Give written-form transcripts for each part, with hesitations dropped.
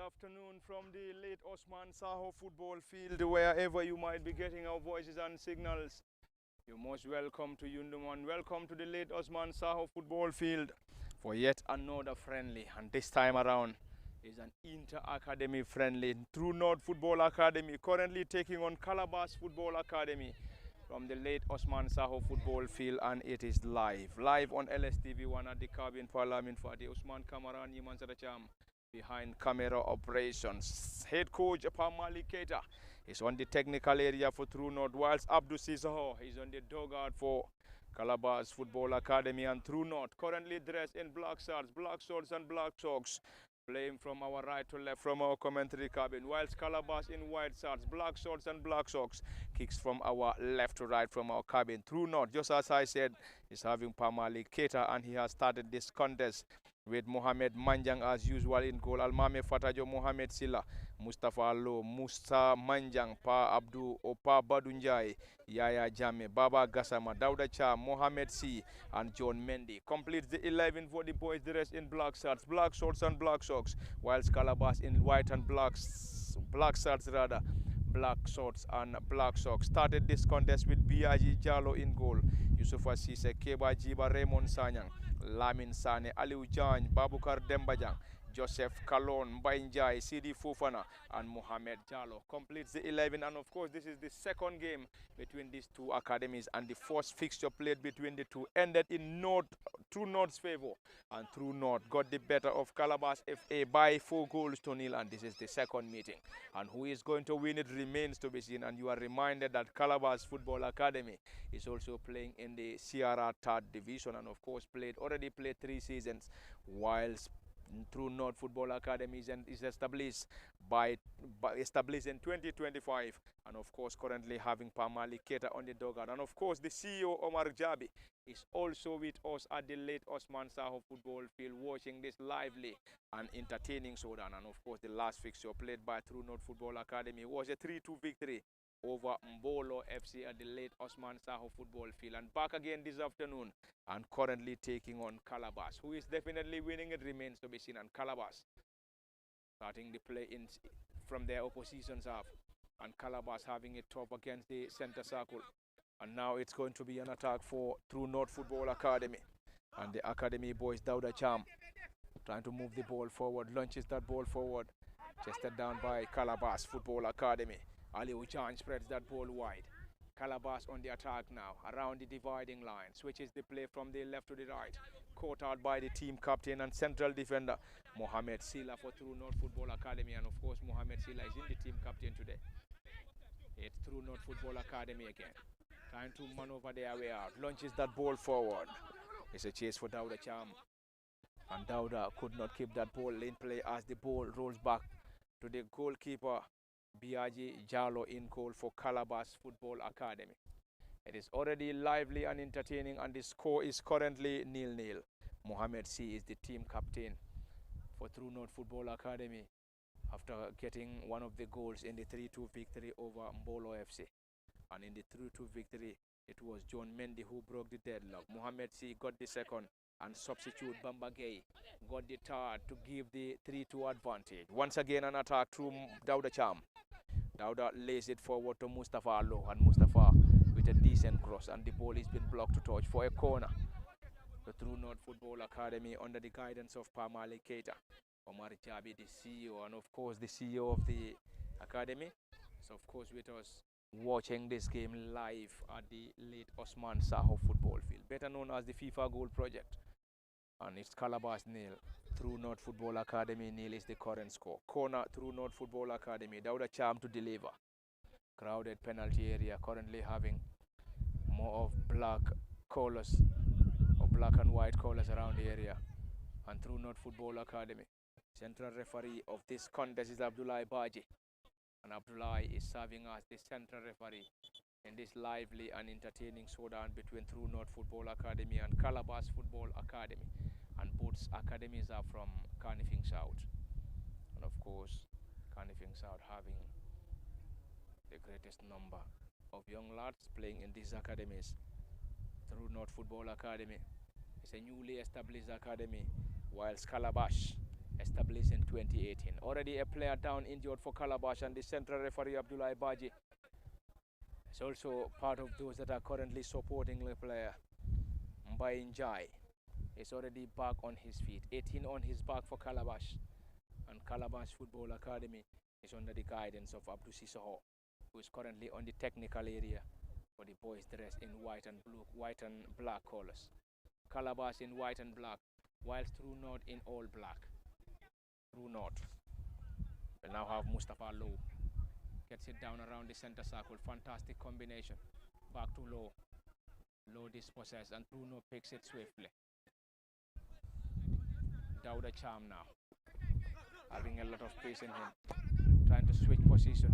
afternoon from the late Osman Saho football field, wherever you might be getting our voices and signals. You're most welcome to Yunduman. Welcome to the late Osman Saho football field for yet another friendly. And this time around is an inter-academy friendly. True North Football Academy currently taking on Calabash Football Academy from the late Osman Saho football field, and it is live on LSTV1 at the cabin for Lamin Fati Usman Kamaran Yiman Sadacham behind camera operations. Head coach Pamali Keita is on the technical area for True North, whilst Abdul Sisaho is on the dugout for Calabash Football Academy. And True North currently dressed in black shorts and black socks, playing from our right to left from our commentary cabin, whilst Calabash in white shorts, black shorts and black socks, kicks from our left to right from our cabin. True North, just as I said, is having Pamali Keita, and he has started this contest with Mohamed Manjang as usual in goal. Almame Fatajo, Mohamed Silla, Mustafa Allo, Musa Manjang, Pa Abdu, Opa Badunjai, Yaya Jame, Baba Gassama, Dauda Cha, Mohamed C, and John Mendy. Completes the 11 for the boys dressed in black shorts and black socks, whilst Calabash in white and black shorts rather. Black shorts and black socks. Started this contest with Biaji Jalo in goal, Yusufa Sise, Keba Jiba, Raymond Sanyang, Lamin Sane, Aliu Jan, Babukar Dembajang, Joseph Kalon, Bainjai, Sidi Fufana, and Mohamed Jalo. Completes the 11, and of course this is the second game between these two academies, and the first fixture played between the two ended in True North's favor, and True North got the better of Calabash FA by 4-0, and this is the second meeting, and who is going to win it remains to be seen. And you are reminded that Calabash Football Academy is also playing in the Sierra 3rd Division, and of course already played 3 seasons, whilst True North Football Academy is established in 2025, and of course currently having Pamali Keita on the dugout. And of course the CEO Omar Jabi is also with us at the late Osman Saho football field, watching this lively and entertaining showdown. And of course the last fixture played by True North Football Academy was a 3-2 victory over Mbolo FC at the late Osman Saho football field, and back again this afternoon and currently taking on Calabash. Who is definitely winning it remains to be seen, and Calabash starting the play in from their opposition's half, and Calabash having it tough against the center circle. And now it's going to be an attack for True North Football Academy, and the academy boys Dauda Cham trying to move the ball forward, launches that ball forward, chested down by Calabash Football Academy. Ali Ujan spreads that ball wide. Calabash on the attack now, around the dividing line, switches the play from the left to the right, caught out by the team captain and central defender Mohamed Silla for True North Football Academy. And of course Mohamed Silla is in the team captain today. It's True North Football Academy again, trying to maneuver their way out, launches that ball forward. It's a chase for Dauda Cham, and Dauda could not keep that ball in play as the ball rolls back to the goalkeeper Biaji Jalo in goal for Calabash Football Academy. It is already lively and entertaining, and the score is currently 0-0. Mohamed C is the team captain for True North Football Academy after getting one of the goals in the 3-2 victory over Mbolo FC. And in the 3-2 victory, it was John Mendy who broke the deadlock. Mohamed C got the second, and substitute Bamba Gay got the third to give the 3-2 advantage. Once again an attack through Dauda Cham. Dauda lays it forward to Mustafa Allo, and Mustafa with a decent cross, and the ball is been blocked to touch for a corner. The True North Football Academy under the guidance of Pamali Keita. Omar Jabi, the CEO, and of course the CEO of the academy, is of course with us watching this game live at the late Osman Saho football field, better known as the FIFA Goal Project. And it's Calabash 0, True North Football Academy 0 is the current score. Corner, True North Football Academy. Dauda Cham to deliver. Crowded penalty area, currently having more of black colors or black and white colors around the area. And True North Football Academy. Central referee of this contest is Abdullah Baji, and Abdullah is serving as the central referee in this lively and entertaining showdown between True North Football Academy and Calabash Football Academy. And both academies are from Carnifing South. And of course, Carnifing South having the greatest number of young lads playing in these academies. True North Football Academy is a newly established academy, whilst Calabash established in 2018. Already a player down injured for Calabash, and the central referee Abdullah Baji is also part of those that are currently supporting the player. Mbai Njai is already back on his feet, 18 on his back for Calabash. And Calabash Football Academy is under the guidance of Abdou Sissoho, who is currently on the technical area for the boys dressed in white and black colors. Calabash in white and black, whilst True North in all black. True North will now have Mustafa Low. Gets it down around the center circle. Fantastic combination. Back to Low. Low dispossessed, and True North picks it swiftly. Dauda Charm now, having a lot of pace in him, trying to switch position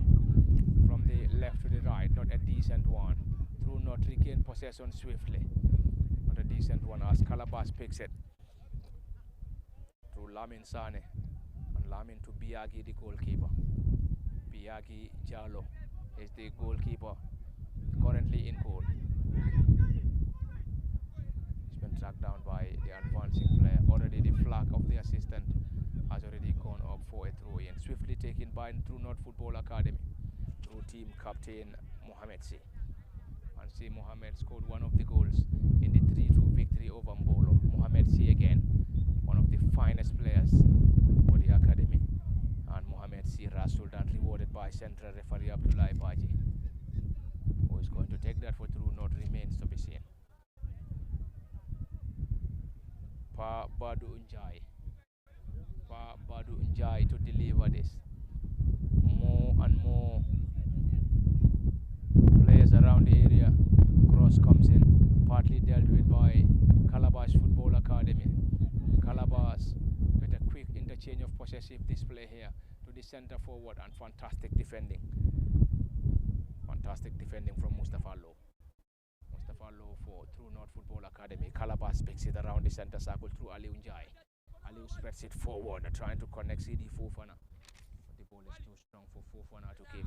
from the left to the right. Not a decent one. True North regain possession swiftly. Not a decent one as Calabash picks it through Lamin Sane, and Lamin to Biagi, the goalkeeper. Biagi Jalo is the goalkeeper currently in goal. He's been tracked down by the advancing player. Already the flag of the assistant has already gone up for a throw-in. Swiftly taken by True North Football Academy through team captain Mohamed C. And C. Mohamed scored one of the goals in the 3-2 victory over Mbolo. Mohamed C. again, one of the finest players for the academy. And Mohamed C. Rasuled and rewarded by central referee Abdullah Baji. Who is going to take that for True North remains to be seen. Pa Badu Njai. Pa Badu Njai to deliver this. More and more players around the area. Cross comes in, partly dealt with by Calabash Football Academy. Calabash with a quick interchange of possessive display here to the center forward, and fantastic defending. Fantastic defending from Mustafa Low. Mustafa Low for True North Football Academy. Calabash picks it around the center circle through Aliu Njai. Aliu spreads it forward, trying to connect CD Fofana. But the ball is too strong for Fofana to keep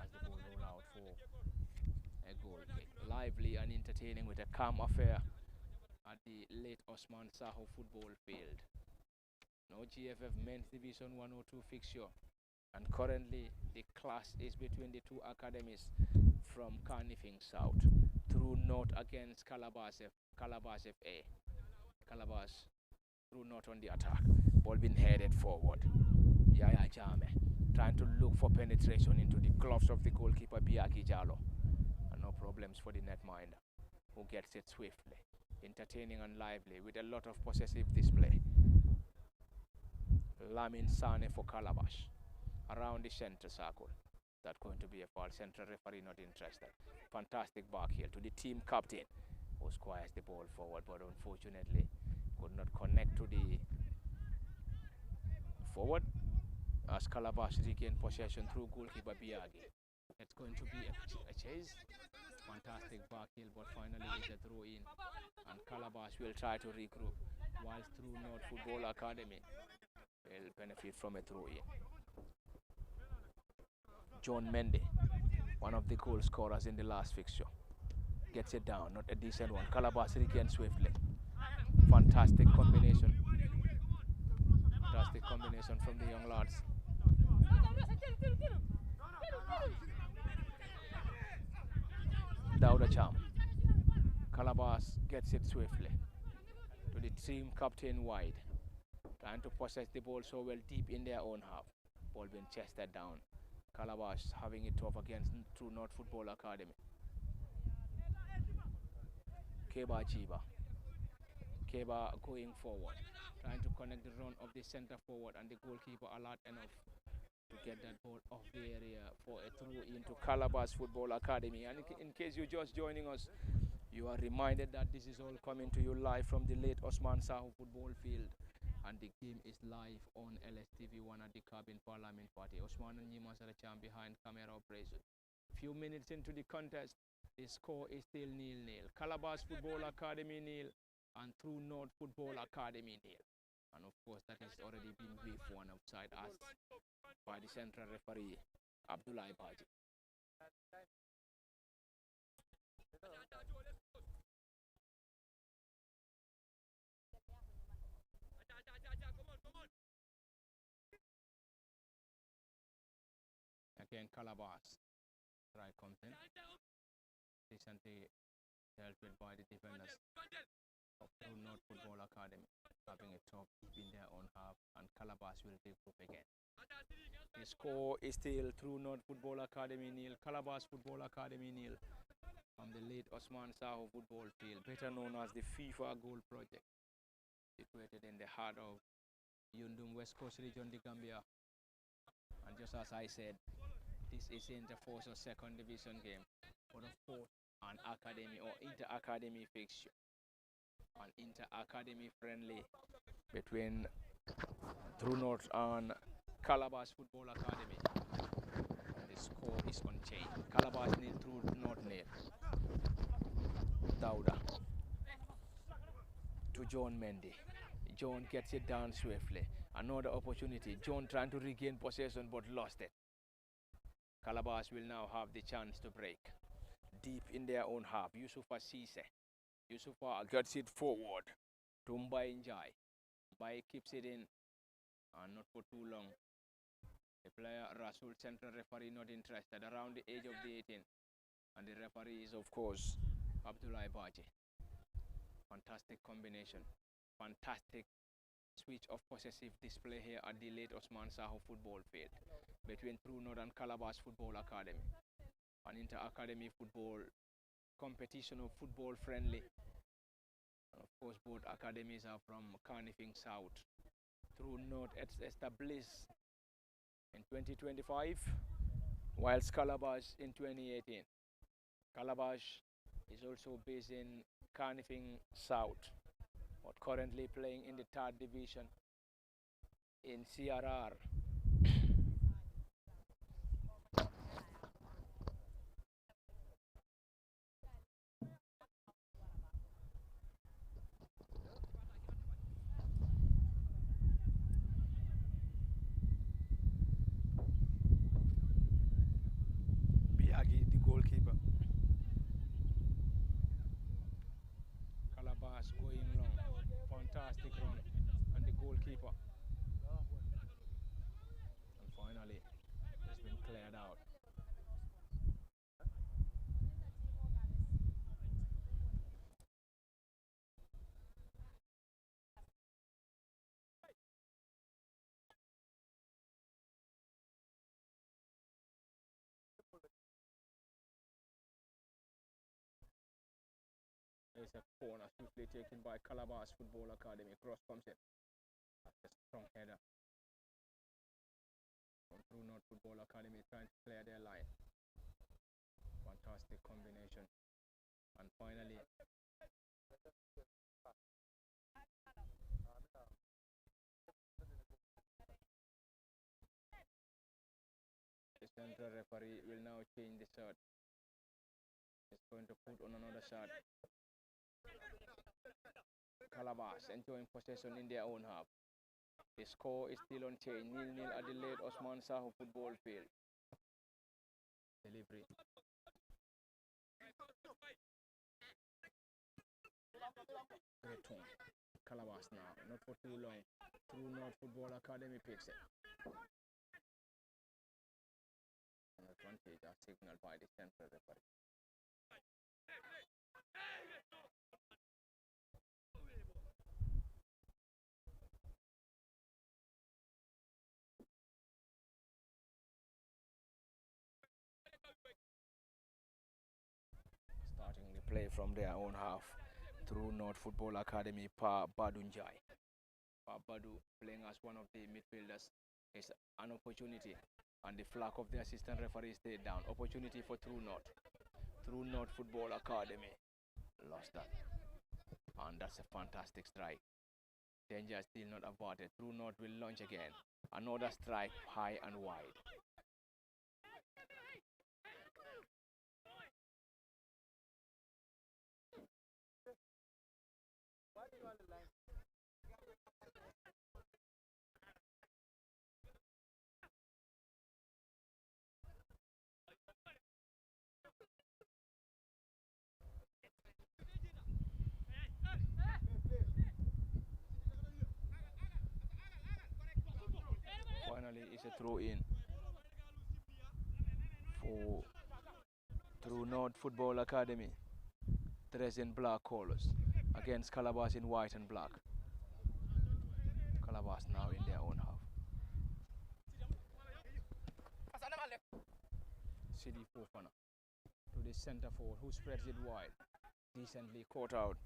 as the ball roll out for a goal kick. Lively and entertaining with a calm affair at the late Osman Saho football field. No GFF Men's Division 102 fixture, and currently the clash is between the two academies from Carnifing South. True North against Calabash FA. Calabash, True North on the attack. Ball being headed forward. Yaya Jame trying to look for penetration into the gloves of the goalkeeper Biaki Jalo. And no problems for the netminder, who gets it swiftly, entertaining and lively with a lot of possessive display. Lamin Sane for Calabash around the center circle. That's going to be a foul. Central referee not interested. Fantastic back heel to the team captain, who squires the ball forward, but unfortunately could not connect to the forward as Calabash regained possession through goalkeeper Biagi. It's going to be a chase. Fantastic back heel, but finally it's a throw in, and Calabash will try to regroup, whilst True North Football Academy will benefit from a throw in. John Mendy, one of the goal scorers in the last fixture, gets it down. Not a decent one. Calabash regains swiftly. Fantastic combination. Fantastic combination from the young lads. Dauda Cham. Calabash gets it swiftly to the team captain wide, trying to possess the ball so well deep in their own half. Ball being chested down. Calabash having it tough against True North Football Academy. Keba Jiba. Keba going forward, trying to connect the run of the center forward, and the goalkeeper alert enough to get that ball off the area for a throw into Calabash Football Academy. And in case you're just joining us, you are reminded that this is all coming to you live from the late Osman Saho football field, and the game is live on LSTV1 at the Cabin Parliament Party. Osman and Nima Saracham behind camera operation. Few minutes into the contest, the score is still 0-0. Calabash Football Academy 0 and True North Football Academy 0. And of course, that has already been briefed one outside us by the central referee, Abdullah Baji. again, Calabash. Strike comes in. Recently dealt with by the defenders of True North Football Academy, having a top in their own half, and Calabash will regroup again. The score is still True North Football Academy nil, Calabash Football Academy nil, from the late Osman Saho football field, better known as the FIFA Goal Project, situated in the heart of Yundum West Coast region, the Gambia. And just as I said, this isn't a first or second division game, but a fourth an academy or inter-academy fixture, an inter-academy friendly between True North and Calabash Football Academy. The score is unchanged. Calabash nil, True North nil. Dauda to John Mendy. John gets it down swiftly. Another opportunity. John trying to regain possession but lost it. Calabash will now have the chance to break. Deep in their own half, Yusufa Sise. Yusufa gets it forward to Mbai Njai. Mbai keeps it in, and not for too long. The player, Rasul, central referee, not interested, around the age of the 18. And the referee is, of course, Abdullah Baji. Fantastic combination. Fantastic switch of possessive display here at the late Osman Saho football field between True North and Calabash Football Academy. An inter-academy football competition of football friendly. And of course, both academies are from Carnifing South. True North established in 2025, whilst Calabash in 2018. Calabash is also based in Carnifing South, but currently playing in the 3rd division in CRR. Biagi, the goalkeeper. Calabash going long. Fantastic run. And the goalkeeper. And finally, it's been cleared out. There's a corner swiftly taken by Calabash Football Academy. Cross comes in. That's a strong header from True North Football Academy, trying to clear their line. Fantastic combination. And finally, the central referee will now change the shot. He's going to put on another shot. Calabash enjoying possession in their own half. The score is still unchanged, 0-0 at the late Osman Saho football field. Delivery. Return. Calabash now, not for too long. True North Football Academy picks it. An advantage are signaled by the central referee. Starting the play from their own half. True North Football Academy, Pa Badunjai. Pa Badu playing as one of the midfielders is an opportunity, and the flag of the assistant referee stayed down. Opportunity for True North. True North Football Academy lost that, and that's a fantastic strike. Danger still not averted. True North will launch again. Another strike high and wide. Finally, it's a throw in. for True North Football Academy, dressed in black colors, against Calabash in white and black. Calabash now in their own half. CD Fofana to the center forward who spreads it wide. Decently caught out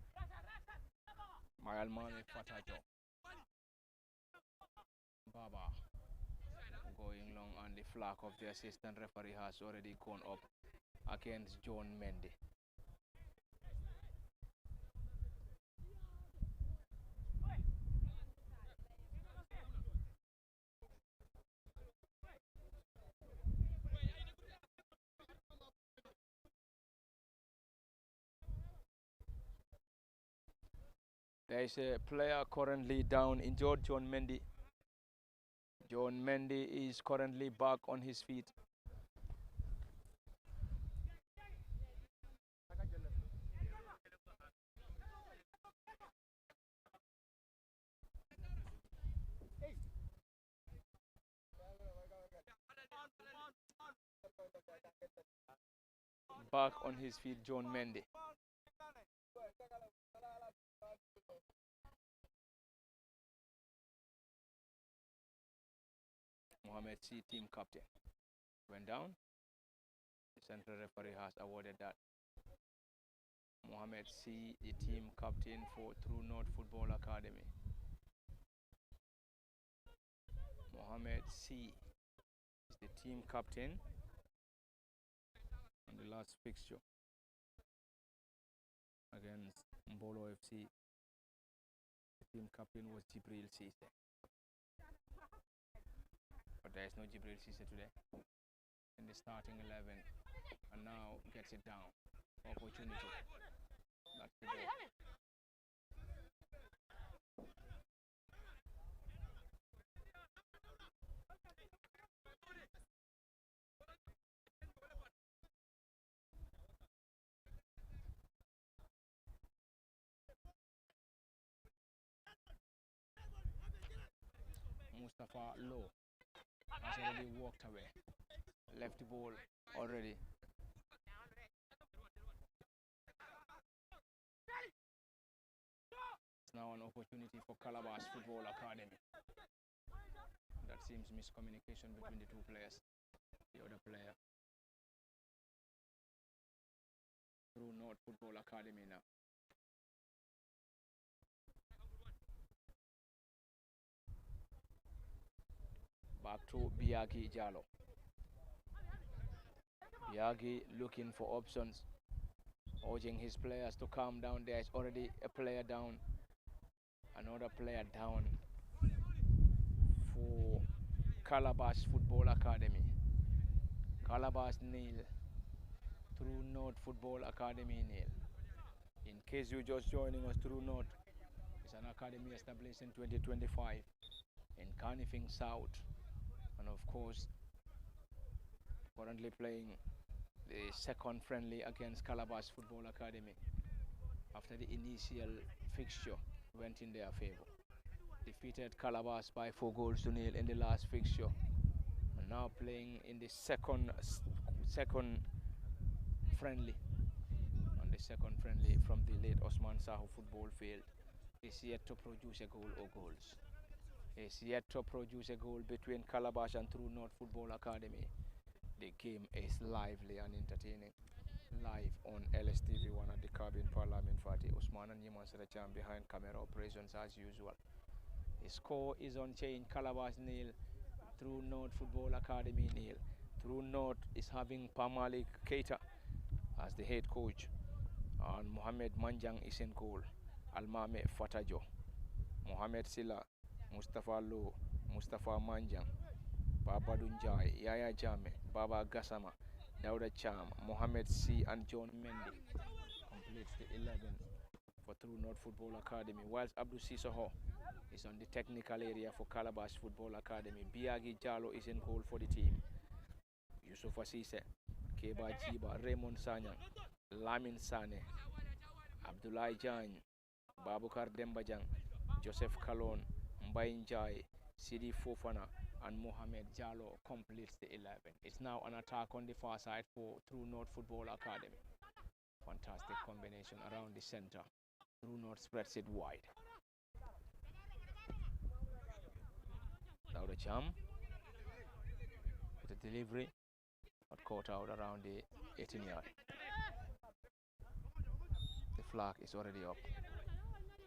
by Almame Fatajo. Baba going long, and the flag of the assistant referee has already gone up against John Mendy. There is a player currently down injured, John Mendy. John Mendy is currently back on his feet. Back on his feet, John Mendy. Mohamed C, team captain, went down. The central referee has awarded that. Mohamed C, the team captain for True North Football Academy. Mohamed C is the team captain on the last fixture against Mbolo FC. The team captain was Jibril Cisse. But there is no Jibril Cisse today in the starting 11, and now gets it down. Opportunity. That's the goal. Mustafa Low has already walked away. Left the ball already. It's now an opportunity for Calabash Football Academy. That seems miscommunication between the two players. The other player. True North Football Academy now. Back to Biagi Jallo. Biagi looking for options, urging his players to calm down. There is already a player down, another player down for Calabash Football Academy. Calabash nil, True North Football Academy nil. In case you're just joining us, True North is an academy established in 2025 in Carnifing South, and of course currently playing the second friendly against Calabash Football Academy after the initial fixture went in their favor. Defeated Calabash by 4-0 in the last fixture, and now playing in the second friendly. And the second friendly from the late Osman Saho football field is yet to produce a goal or goals. Is yet to produce a goal between Calabash and True North Football Academy. The game is lively and entertaining. Live on LSTV1 at the cabin Parliament Fati. Usman and Yiman Sarachan behind camera operations as usual. The score is unchanged. Calabash nil, True North Football Academy nil. True North is having Pamalik Keita as the head coach, and Mohamed Manjang is in goal. Almame Fatajo, Mohamed Silla, Mustafa Low, Mustafa Manjang, Baba Dunjai, Yaya Jame, Baba Gassama, Dauda Cham, Mohamed C and John Mendy completes the 11 for True North Football Academy, whilst Abdul Sisoho is on the technical area for Calabash Football Academy. Biagi Jallo is in goal for the team. Yusuf Asise, Keba Jiba, Raymond Sanyang, Lamin Sane, Abdullah Jan, Babukar Dembajang, Joseph Kalon, Mbaye Njai, Sidi Fofana, and Mohamed Jallo completes the 11. It's now an attack on the far side for True North Football Academy. Fantastic combination around the center. True North spreads it wide. Now the jam. The delivery. Not caught out around the 18 yard. The flag is already up.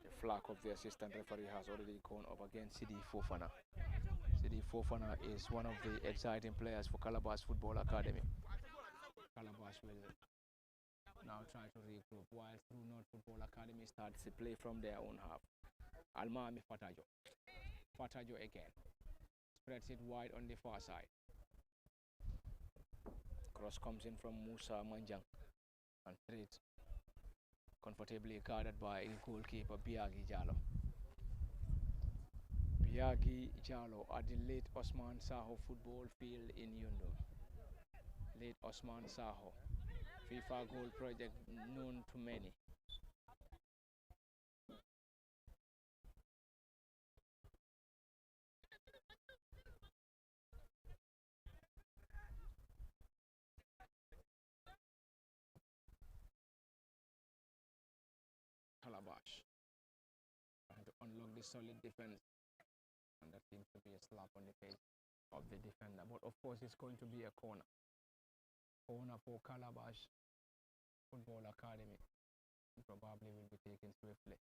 The flag of the assistant referee has already gone up against Sidi Fofana. Sidi Fofana is one of the exciting players for Calabash Football Academy. Calabash will now try to regroup while True North Football Academy starts to play from their own half. Almami Fatajo. Fatajo again. Spreads it wide on the far side. Cross comes in from Musa Manjang and straight comfortably guarded by goalkeeper Biagi Jallo. Biagi Jallo at the late Osman Saho football field in Yundum. Late Osman Saho, FIFA goal project known to many. Calabash trying to unlock the solid defense, and that seems to be a slap on the face of the defender, but of course it's going to be a corner for Calabash Football Academy. Probably will be taken swiftly.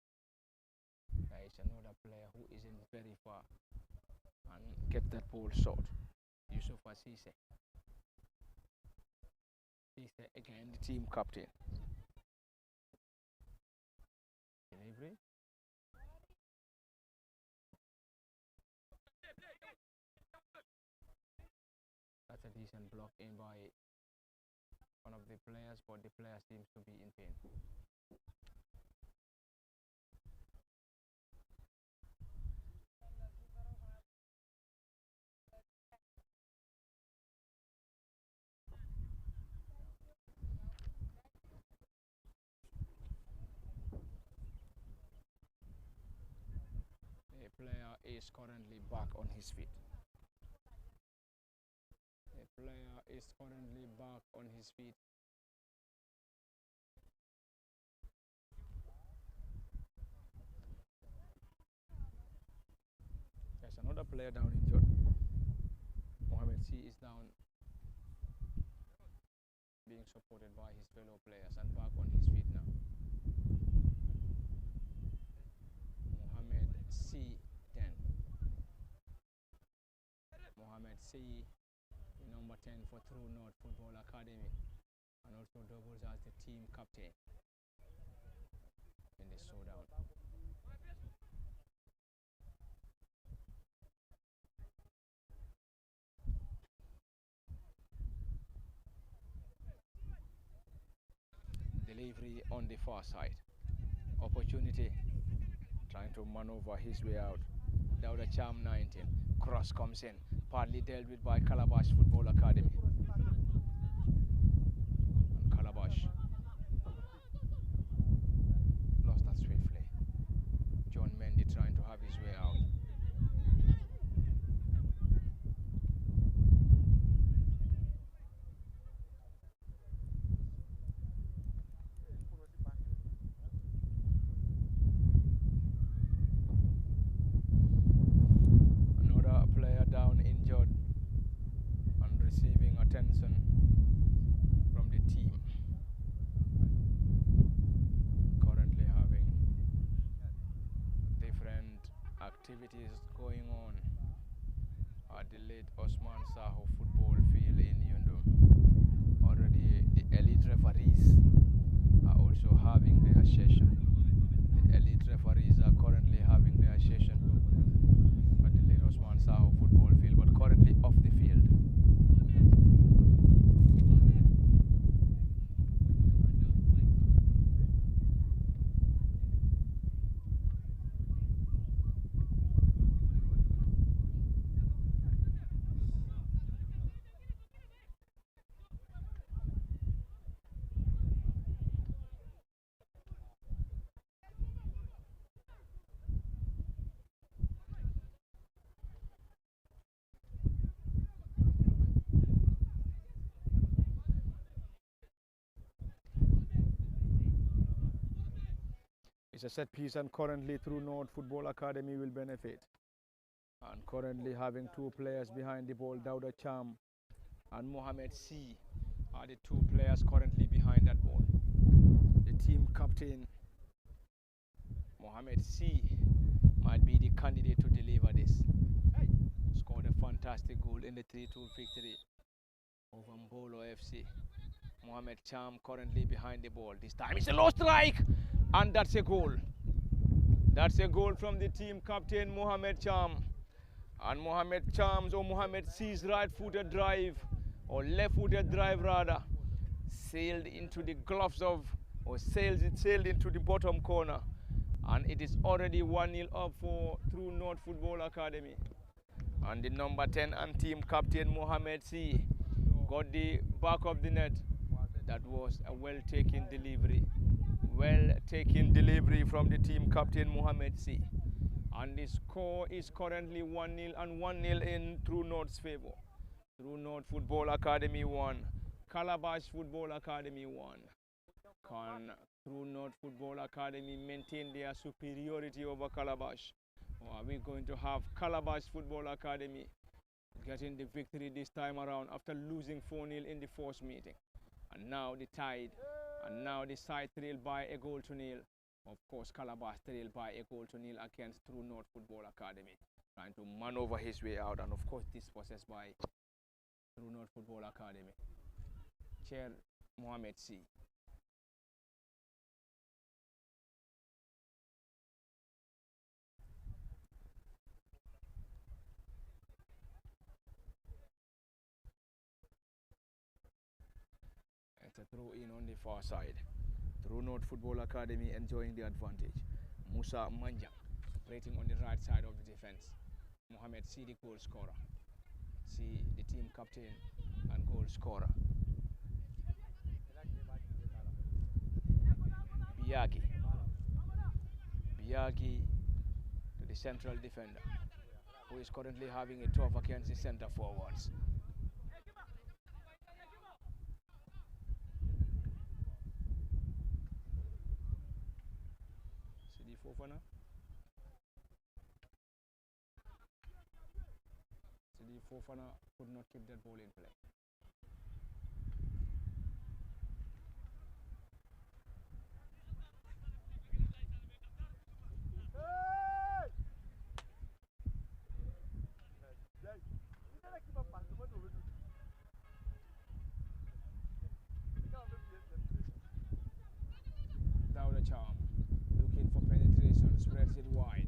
There is another player who isn't very far and get that ball short. Yusuf Asise. Asise again, the team captain. Delivery. That's a decent block in by one of the players, but the player seems to be in pain. The player is currently back on his feet. The player is currently back on his feet. There's another player down injured. Mohamed C is down, being supported by his fellow players, and back on his feet now. Mohamed C 10. Mohamed C, number 10 for True North Football Academy, and also doubles as the team captain in the showdown. Delivery on the far side. Opportunity, trying to maneuver his way out. Dauda Cham 19. Cross comes in, partly dealt with by Calabash Football Academy. And Calabash lost that swiftly. John Mendy trying to have his way out. From the team. Currently having different activities going on at the late Osman Saho football field in Yundum. Already the elite referees are also having their session. The elite referees are currently having their session at the late Osman Saho football field, but currently off the field. It's a set piece, and currently True North Football Academy will benefit. And currently having two players behind the ball, Dauda Cham and Mohamed C are the two players currently behind that ball. The team captain, Mohamed C, might be the candidate to deliver this. Scored a fantastic goal in the 3-2 victory over Mbolo FC. Mohamed Cham currently behind the ball. This time it's a low strike, and that's a goal. That's a goal from the team captain, Mohamed Cham. And Mohamed Cham's, or Mohamed C's, right-footed drive, or left-footed drive rather, sailed into the gloves of, or sailed into the bottom corner. And it is already 1-0 up for True North Football Academy. And the number 10 and team captain, Mohamed C, got the back of the net. That was a well-taken delivery. Well-taken delivery from the team captain, Mohamed C. And the score is currently 1-0 and 1-0 in True North's favor. True North Football Academy 1, Calabash Football Academy 1. Can True North Football Academy maintain their superiority over Calabash? Or are we going to have Calabash Football Academy getting the victory this time around after losing 4-0 in the first meeting? And now the tide, and now the side trailed by a goal to nil. Of course, Calabash trailed by a goal to nil against True North Football Academy, trying to maneuver his way out, and of course dispossessed by True North Football Academy. Chair Mohamed C. It's a throw in on the far side. True North Football Academy enjoying the advantage. Musa Manjang operating on the right side of the defense. Mohamed C, the goal scorer. C, the team captain and goal scorer. Biagi to the central defender, who is currently having a tough against the center forwards. Fofana. Sidi Fofana could not keep that ball in play. Dauda Charm looking for penetration, spreads it wide.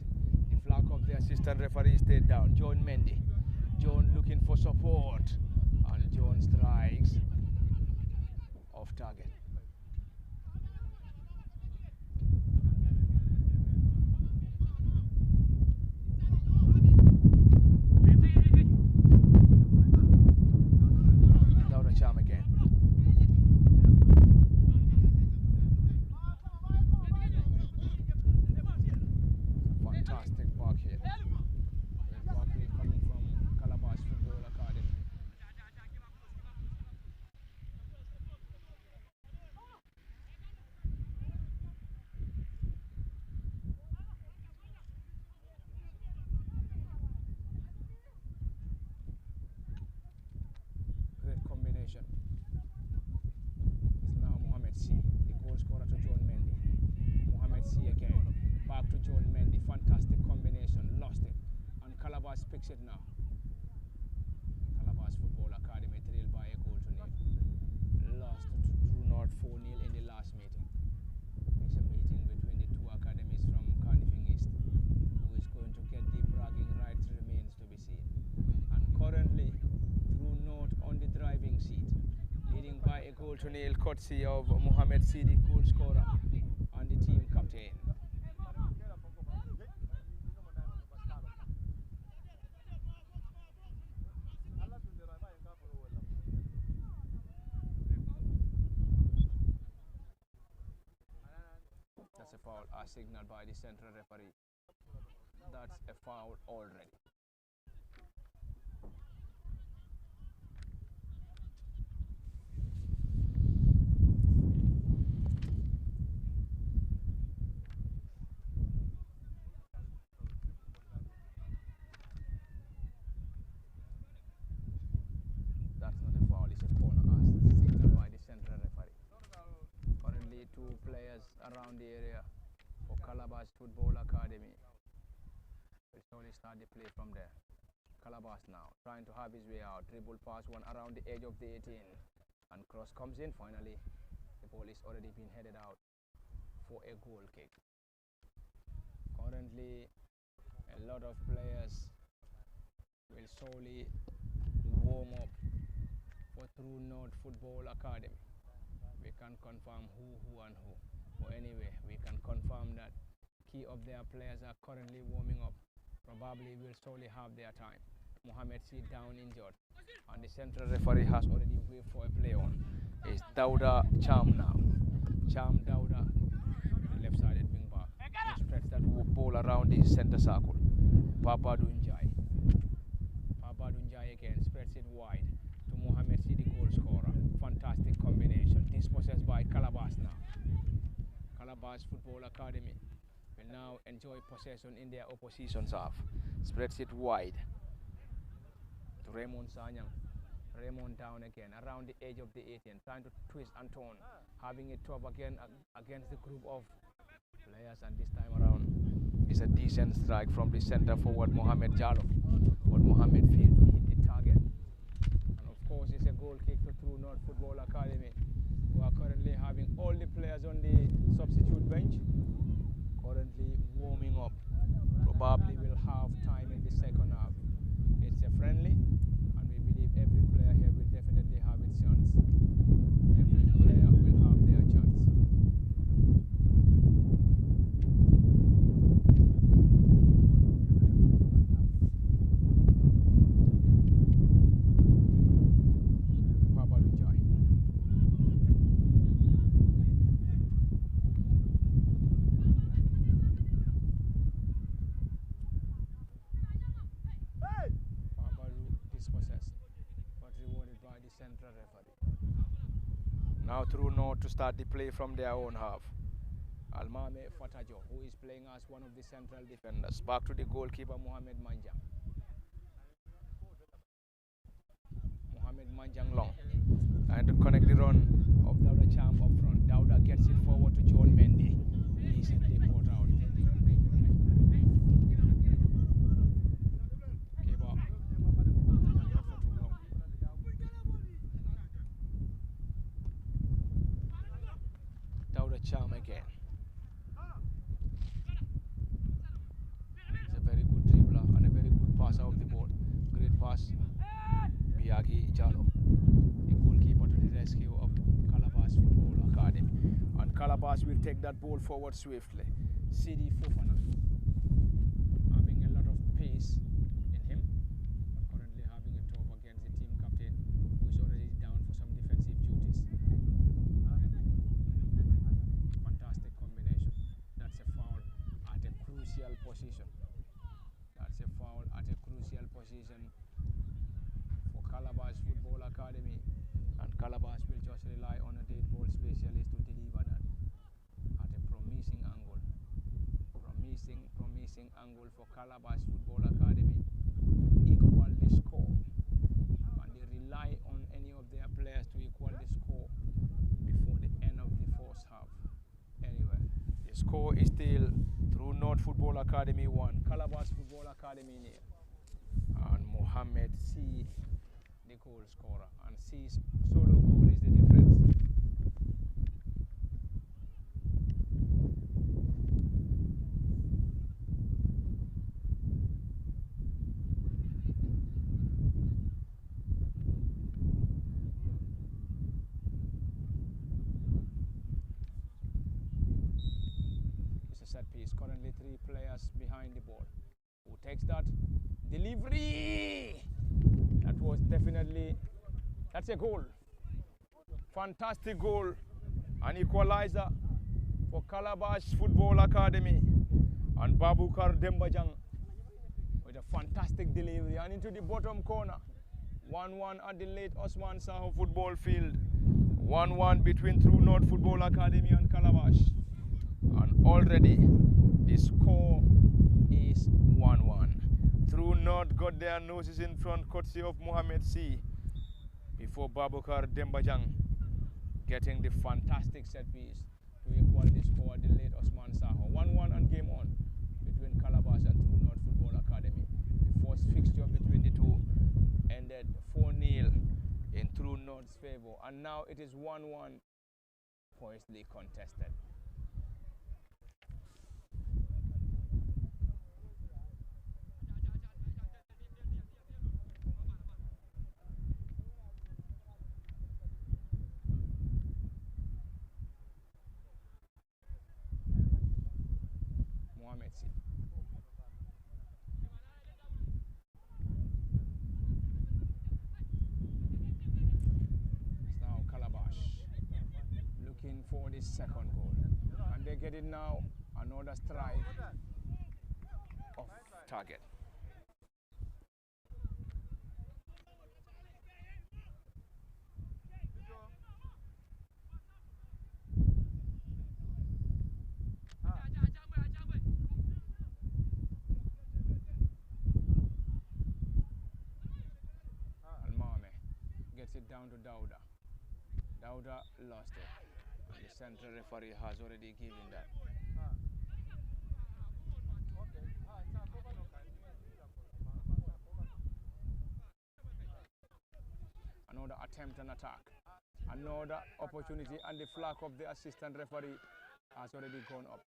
The flag of the assistant referee stayed down. John Mendy. John looking for support, and John strikes off target. Dauda Charm again. Fantastic back hit. Back hit coming from Calabash Football Academy. Great combination. It's now Mohamed C, the goal scorer, to John Mendy. Mohamed C again. Back to John Mendy. Fantastic combination. Lost it. And Calabash picks it now. Calabash Football Academy trailed by a goal to nil. Lost to True North 4-0 in the last meeting. It's a meeting between the two academies from Carnifing East. Who is going to get the bragging rights remains to be seen. And currently, True North on the driving seat, leading by a goal to nil, courtesy of Mohamed C, the goal scorer and the team captain. That's a foul as signaled by the central referee. That's a foul already. players around the area for Calabash Football Academy. We'll slowly start the play from there. Calabash now trying to have his way out. Dribble pass one around the edge of the 18. And cross comes in finally. The ball is already been headed out for a goal kick. Currently, a lot of players will slowly warm up for True North Football Academy. We can confirm who, and who. But anyway, we can confirm that key of their players are currently warming up. Probably will slowly have their time. Mohamed C down injured, and the central referee has already waited for a play on. It's Dauda Cham now. Cham Dauda, left-sided wing back. He spreads that ball around the center circle. Papa Dunjai. Papa Dunjai again spreads it wide to Mohamed C, the goal scorer. Fantastic combination. Dispossessed by Calabash now. Calabash Football Academy will now enjoy possession in their opposition's half. Spreads it wide to Raymond Sanyang. Raymond down again around the edge of the 18, trying to twist and turn, having it tough again against the group of players, and this time around is a decent strike from the center forward Mohamed Jallo, but Mohamed failed to hit the target. And of course it's a goal kick to True North Football Academy, who are currently having all the players on the substitute bench currently warming up. Probably will have time in the second half. It's a friendly, and we believe every player here will definitely have its chance. Every player will have their chance. Papa Dunjai. Central referee. Now True North to start the play from their own half. Almame Fatajo, who is playing as one of the central defenders. Back to the goalkeeper Mohamed Manjang. Mohamed Manjang long. And to connect the run of Dauda Cham up front. Dauda gets it forward to John Mendy. Decently put out. Cham again. It's a very good dribbler and a very good passer of the ball. Great pass. Biagi Jallo, the goalkeeper, to the rescue of Calabash Football Academy. And Calabash will take that ball forward swiftly. Sidi Fofana, having a lot of pace in him, but currently having a tough against the team captain, who is already down for some defensive duties. Position. That's a foul at a crucial position for Calabash Football Academy, and Calabash will just rely on a dead ball specialist to deliver that at a promising angle. Promising angle for Calabash Football Academy to equal the score, and they rely on any of their players to equal the score before the end of the first half. Anyway, the score is still True North Football Academy 1, Calabash Football Academy nil. And Mohamed C, the goal scorer, and C's solo goal is the difference. Set piece. Currently 3 players behind the ball. Who takes that? Delivery! That was definitely, that's a goal. Fantastic goal. An equalizer for Calabash Football Academy. And Babukar Dembajang with a fantastic delivery. And into the bottom corner. 1-1 at the late Osman Saho football field. 1-1 between True North Football Academy and Calabash. And already the score is 1-1. True North got their noses in front courtesy of Mohamed C before Babukar Dembajang getting the fantastic set piece to equal the score at the late Osman Saho. 1-1 and game on between Calabash and True North Football Academy. The first fixture between the two ended 4-0 in True North's favor, and now it is 1-1, poisely contested. Mohamed C. It's now Calabash looking for the second goal. And they get it now. Another strike off target. Gets it down to Dauda. Dauda lost it. And the central referee has already given that. Another attempt and attack. Another opportunity, and the flag of the assistant referee has already gone up.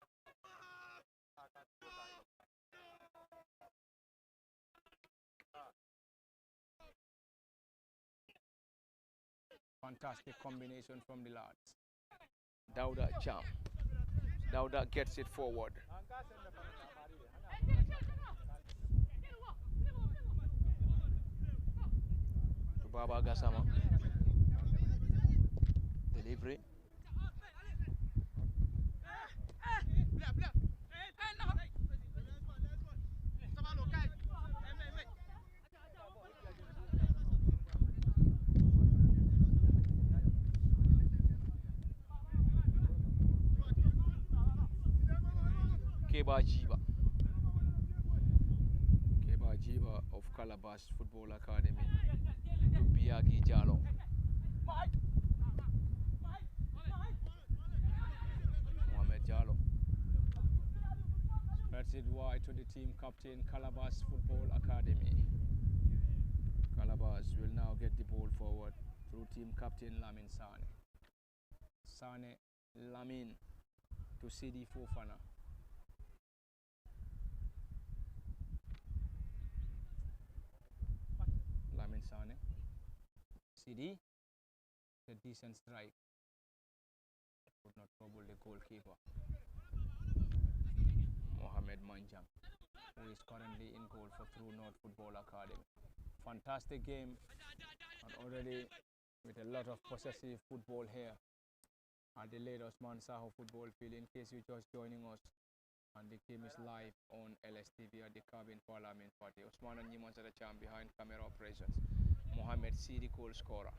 Fantastic combination from the lads. Dauda jump. Dauda gets it forward. To Baba Gassama. Delivery. Keba Jiba of Calabash Football Academy to Biagi Jalo. Mohamed Jalo spreads it wide to the team captain, Calabash Football Academy. Calabash will now get the ball forward through team captain Lamin Sane. Sane Lamin to CD Fofana. Lamin Sane. CD. A decent strike. Could not trouble the goalkeeper. Mohamed Manjang, who is currently in goal for True North Football Academy. Fantastic game, and already with a lot of possessive football here at the late Osman Saho football field. In case you're just joining us, and the game is live on LSTV at the Cabin Parliament Party. Osman and Niman Sadacham behind camera operations. Mohamed Sidi goal scorer,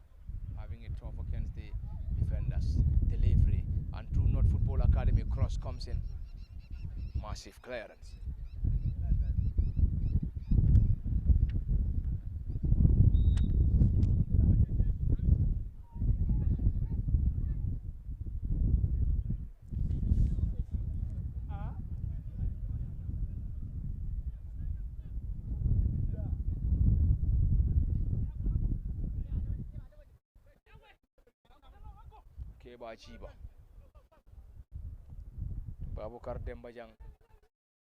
having it tough against the defenders. Delivery, and True North Football Academy cross comes in. Massive clearance. Keba Jiba. Babukar Dembajang.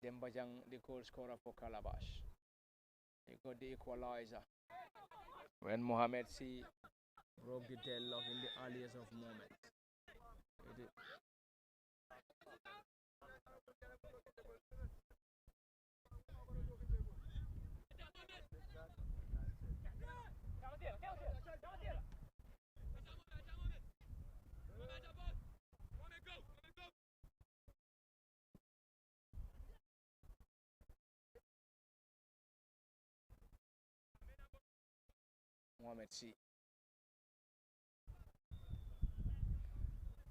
Dembajang, the goal scorer for Calabash. He got the equalizer when Mohamed C broke the deadlock in the earliest of moments. Mohamed C.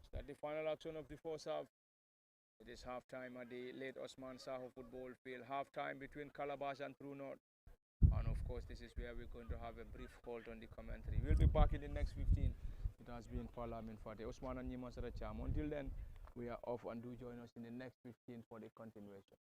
So at the final action of the first half, it is half-time at the late Osman Saho football field. Half-time between Calabash and True North. And of course, this is where we're going to have a brief hold on the commentary. We'll be back in the next 15. It has been Parliament Fateh, Osman and Niman Sadacham. Until then, We are off, and do join us in the next 15 for the continuation.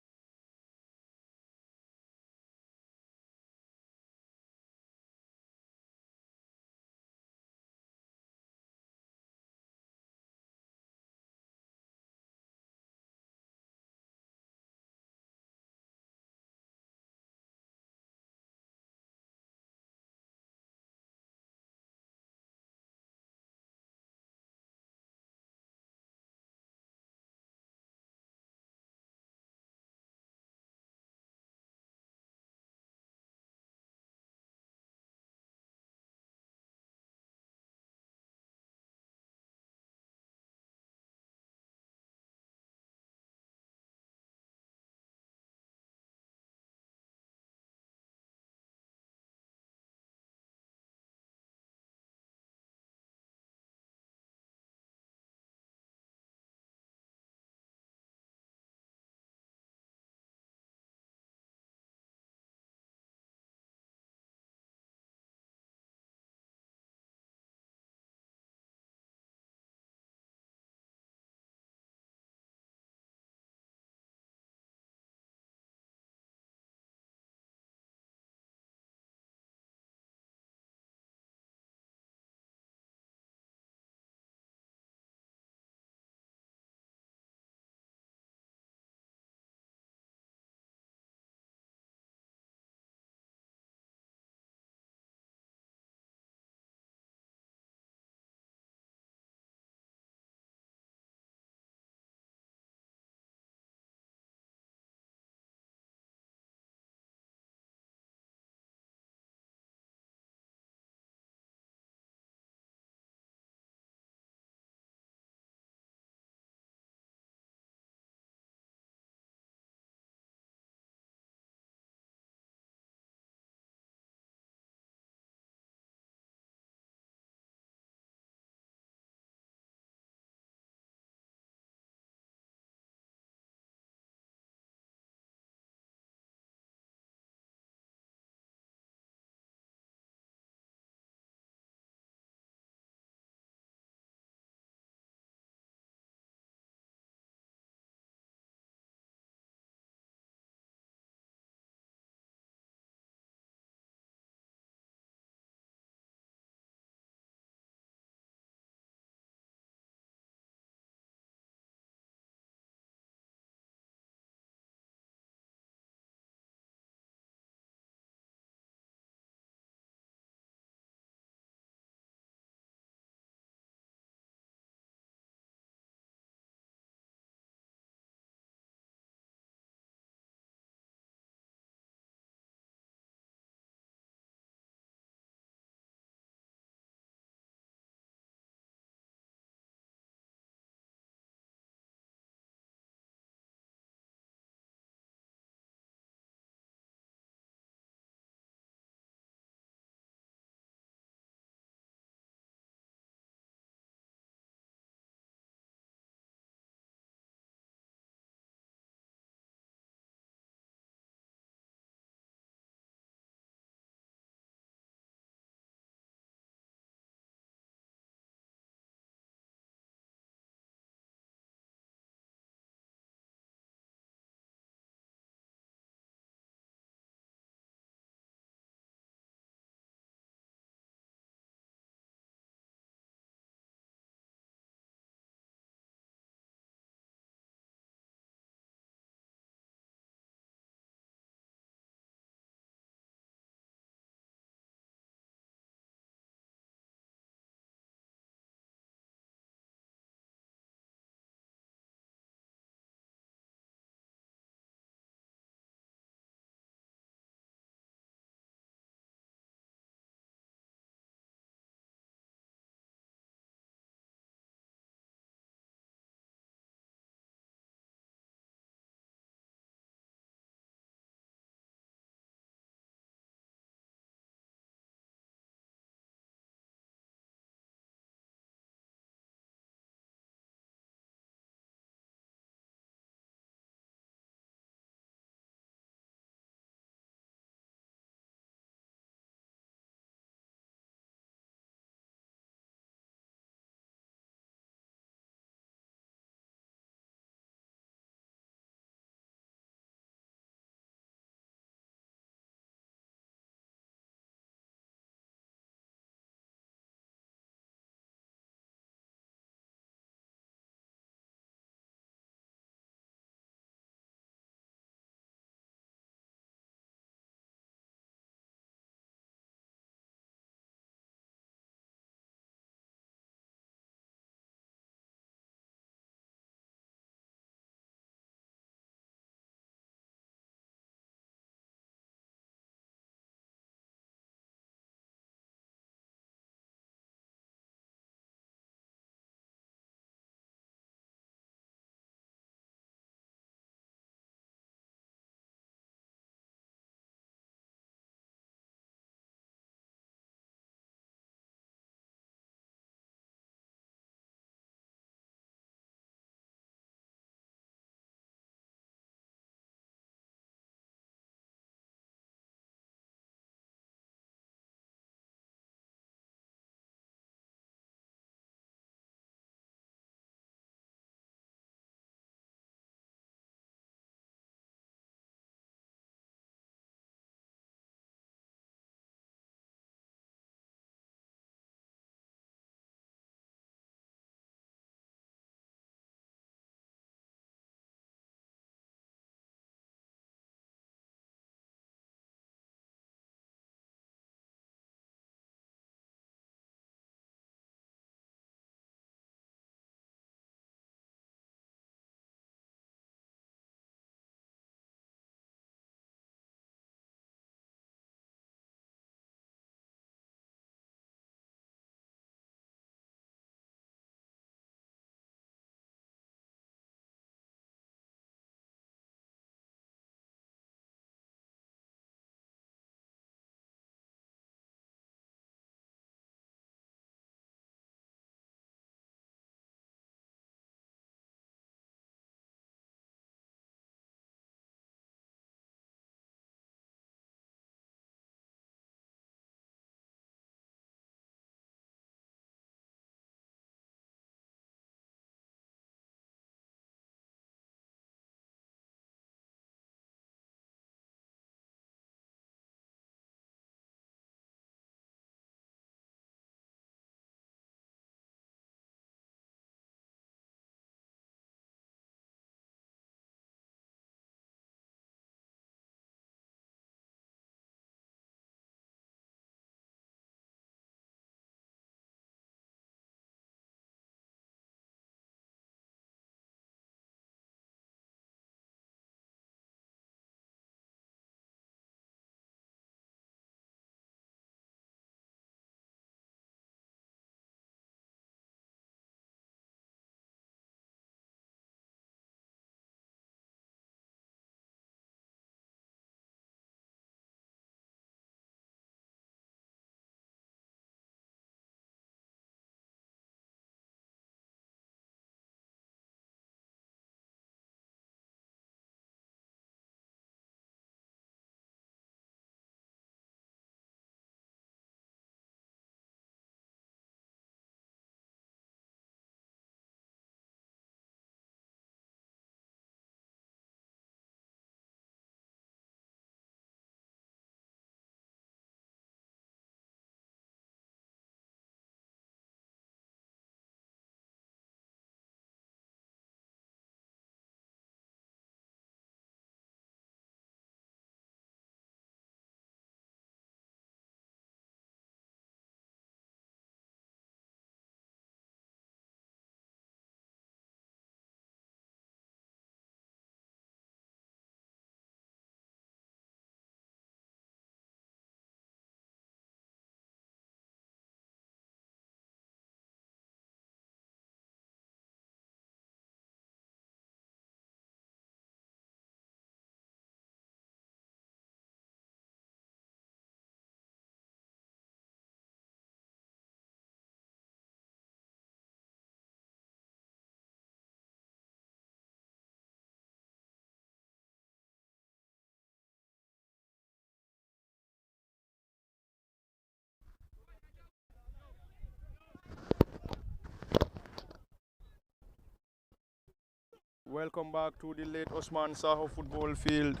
Welcome back to the late Osman Saho football field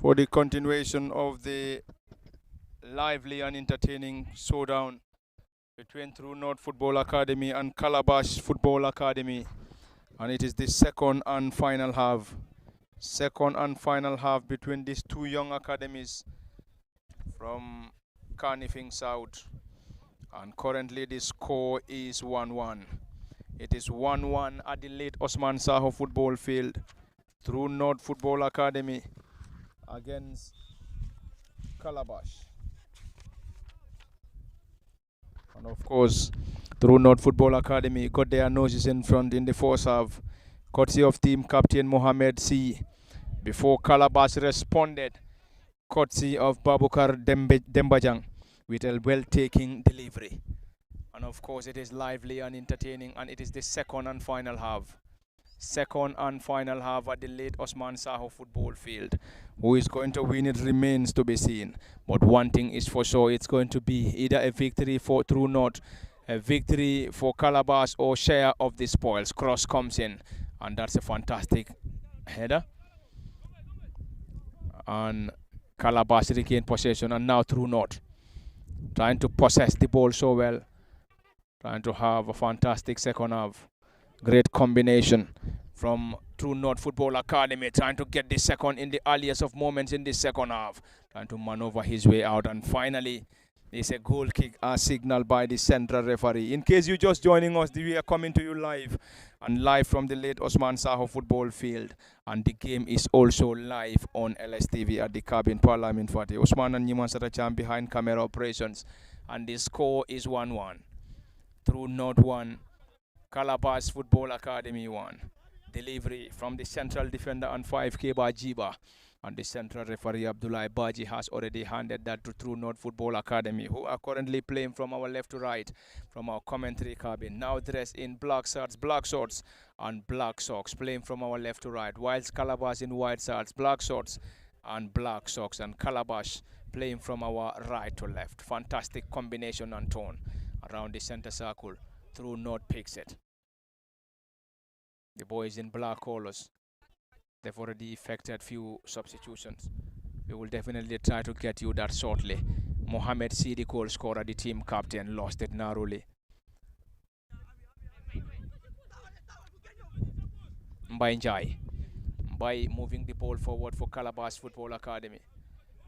for the continuation of the lively and entertaining showdown between True North Football Academy and Calabash Football Academy. And it is the second and final half. Second and final half between these two young academies from Carnifing South. And currently the score is 1-1. It is 1-1 at the late Osman Saho football field. True North Football Academy against Calabash. And of course, True North Football Academy got their noses in front in the first half, courtesy of team captain Mohamed C. Before Calabash responded, courtesy of Babukar Dembajang with a well-taken delivery. And of course, it is lively and entertaining, and it is the second and final half. Second and final half at the late Osman Saho football field. Who is going to win, it remains to be seen. But one thing is for sure, it's going to be either a victory for True North, a victory for Calabash, or share of the spoils. Cross comes in, and that's a fantastic header. And Calabash regained possession, and now True North trying to possess the ball so well. Trying to have a fantastic second half. Great combination from True North Football Academy, trying to get the second in the earliest of moments in the second half, trying to maneuver his way out, and finally there's a goal kick as signaled by the central referee. In case you're just joining us, we are coming to you live from the late Osman Saho football field, and the game is also live on LSTV at the cabin Parliament Fati. Osman and Niman Saracham behind camera operations, and the score is 1-1. True North 1, Calabash Football Academy 1. Delivery from the central defender and 5K Bajiba. And the central referee Abdullah Baji has already handed that to True North Football Academy, who are currently playing from our left to right from our commentary cabin. Now dressed in black shirts, and black socks, playing from our left to right. Whilst Calabash in white shirts, black shorts, and black socks. And Calabash playing from our right to left. Fantastic combination and tone around the center circle. True North picks it. The boys in black colors, they've already effected few substitutions. We will definitely try to get you that shortly. Mohamed C, the goal scorer, the team captain, lost it narrowly. Mbaye moving the ball forward for Calabash Football Academy.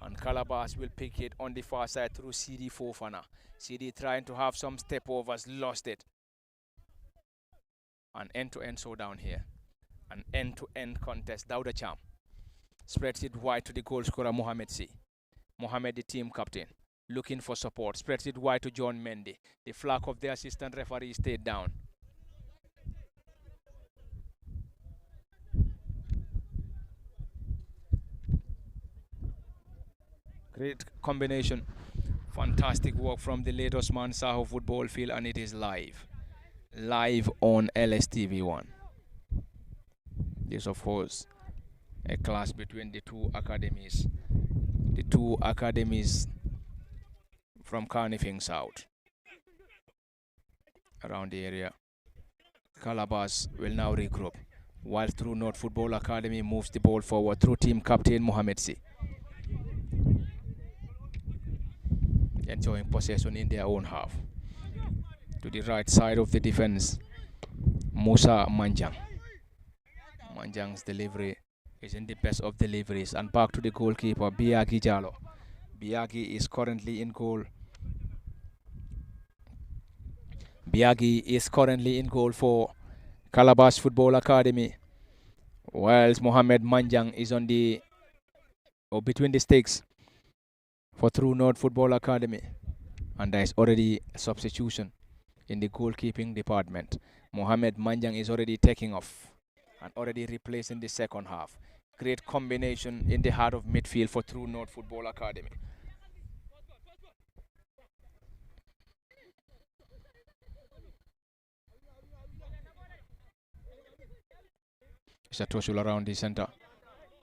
And Calabash will pick it on the far side through CD Fofana. CD trying to have some step overs, lost it. An end-to-end showdown here. An end-to-end contest. Dauda Cham spreads it wide to the goal scorer Mohamed C. Mohamed, the team captain, looking for support. Spreads it wide to John Mendy. The flag of the assistant referee stayed down. Great combination. Fantastic work from the late Osman Saho football field, and it is live on LSTV1. This, of course, a clash between the two academies. The two academies from Carnifing South. Around the area. Calabash will now regroup, while True North Football Academy moves the ball forward through team captain Mohamed C. Enjoying possession in their own half. To the right side of the defense, Musa Manjang. Manjang's delivery is in the best of deliveries, and back to the goalkeeper Biagi Jalo. Biagi is currently in goal. Biagi is currently in goal for Calabash Football Academy, whilst Mohamed Manjang is on the between the sticks for True North Football Academy, and there is already a substitution in the goalkeeping department. Mohamed Manjang is already taking off and already replaced in the second half. Great combination in the heart of midfield for True North Football Academy. It's a toshul around the center,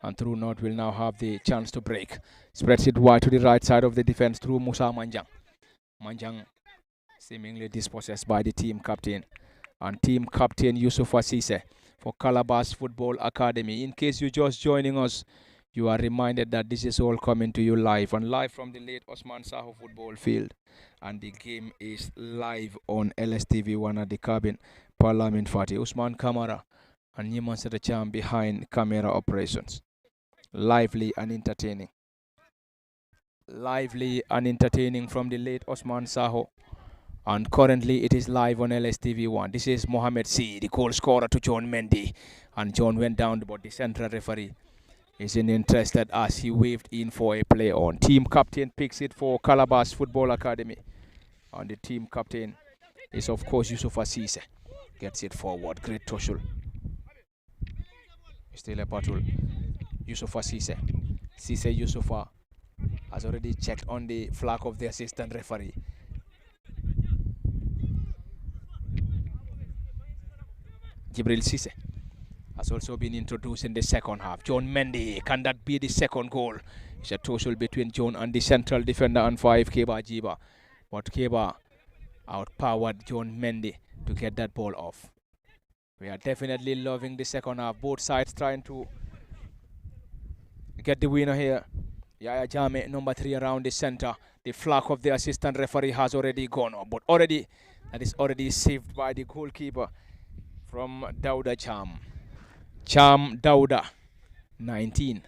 and True North will now have the chance to break. Spreads it wide to the right side of the defense through Musa Manjang. Manjang seemingly dispossessed by the team captain, and team captain Yusuf Asise for Calabash Football Academy. In case you're just joining us, you are reminded that this is all coming to you live and live from the late Osman Saho football field. And the game is live on LSTV1 at the cabin. Parliament Fati, Usman Kamara, and Nyeman Sedacham behind camera operations. Lively and entertaining. Lively and entertaining from the late Osman Saho. And currently it is live on LSTV1. This is Mohamed C, the goal scorer to John Mendy. And John went down, but the central referee isn't interested as he waved in for a play on. Team captain picks it for Calabash Football Academy. And the team captain is, of course, Yusuf Asise. Gets it forward. Great Toshul. Still a battle. Yusuf Asise. Sise Yusufa has already checked on the flag of the assistant referee. Jibril Sise has also been introduced in the second half. John Mendy, can that be the second goal? It's a tussle between John and the central defender and 5, Keba Jiba. But Keba outpowered John Mendy to get that ball off. We are definitely loving the second half. Both sides trying to get the winner here. Yaya Jame, number 3 around the center. The flag of the assistant referee has already gone up, but that is already saved by the goalkeeper from Dauda Cham. Cham Dauda, 19.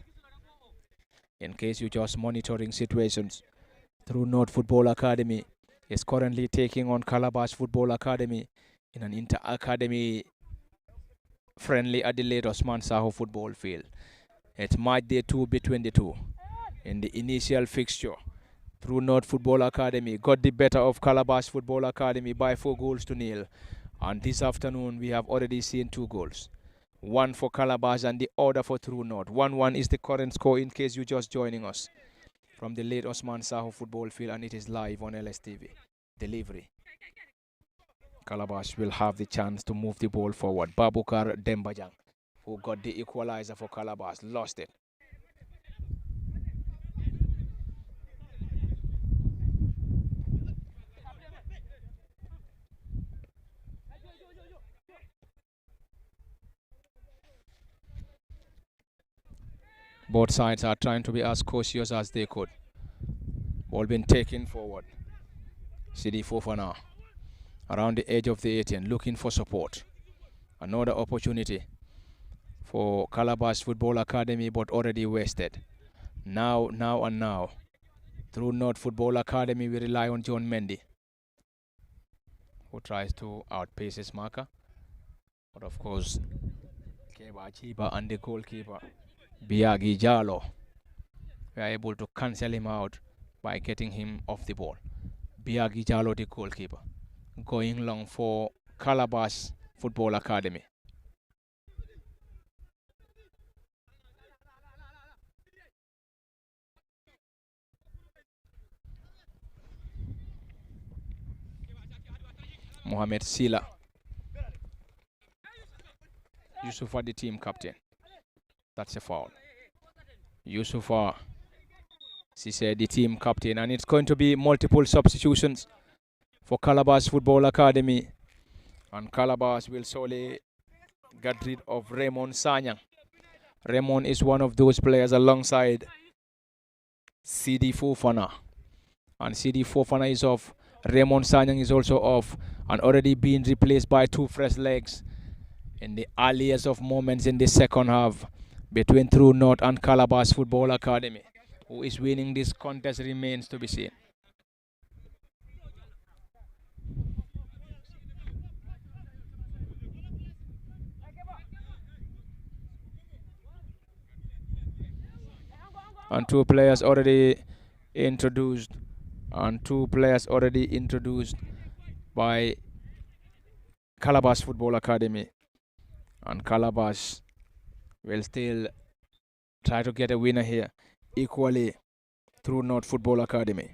In case you're just monitoring situations, True North Football Academy is currently taking on Calabash Football Academy in an inter-academy friendly at the late Osman Saho football field. It's match day 2 between the two. In the initial fixture, True North Football Academy got the better of Calabash Football Academy by 4-0. And this afternoon, we have already seen 2 goals. One for Calabash and the other for True North. 1-1 is the current score in case you're just joining us from the late Osman Saho football field, and it is live on LSTV. Delivery. Calabash will have the chance to move the ball forward. Babukar Dembajang, who got the equalizer for Calabash, lost it. Both sides are trying to be as cautious as they could. Ball being taken forward. CD Fofana around the edge of the 18, looking for support. Another opportunity for Calabash Football Academy, but already wasted. Now. Through North Football Academy, we rely on John Mendy, who tries to outpace his marker. But of course, Keba Chiba and the goalkeeper, Biagi Jalo, we are able to cancel him out by getting him off the ball. Biagi Jalo, the goalkeeper, going long for Calabash Football Academy. Mohamed Sila. Yusufa, the team captain. That's a foul. Yusufa, she said, the team captain, and it's going to be multiple substitutions for Calabash Football Academy. And Calabash will solely get rid of Raymond Sanyang. Raymond is one of those players alongside CD Fofana. And CD Fofana is off. Raymond Sanyang is also off and already being replaced by 2 fresh legs in the earliest of moments in the second half between True North and Calabash Football Academy. Who is winning this contest remains to be seen. And 2 players already introduced. And 2 players already introduced by Calabash Football Academy. And Calabash will still try to get a winner here. Equally True North Football Academy.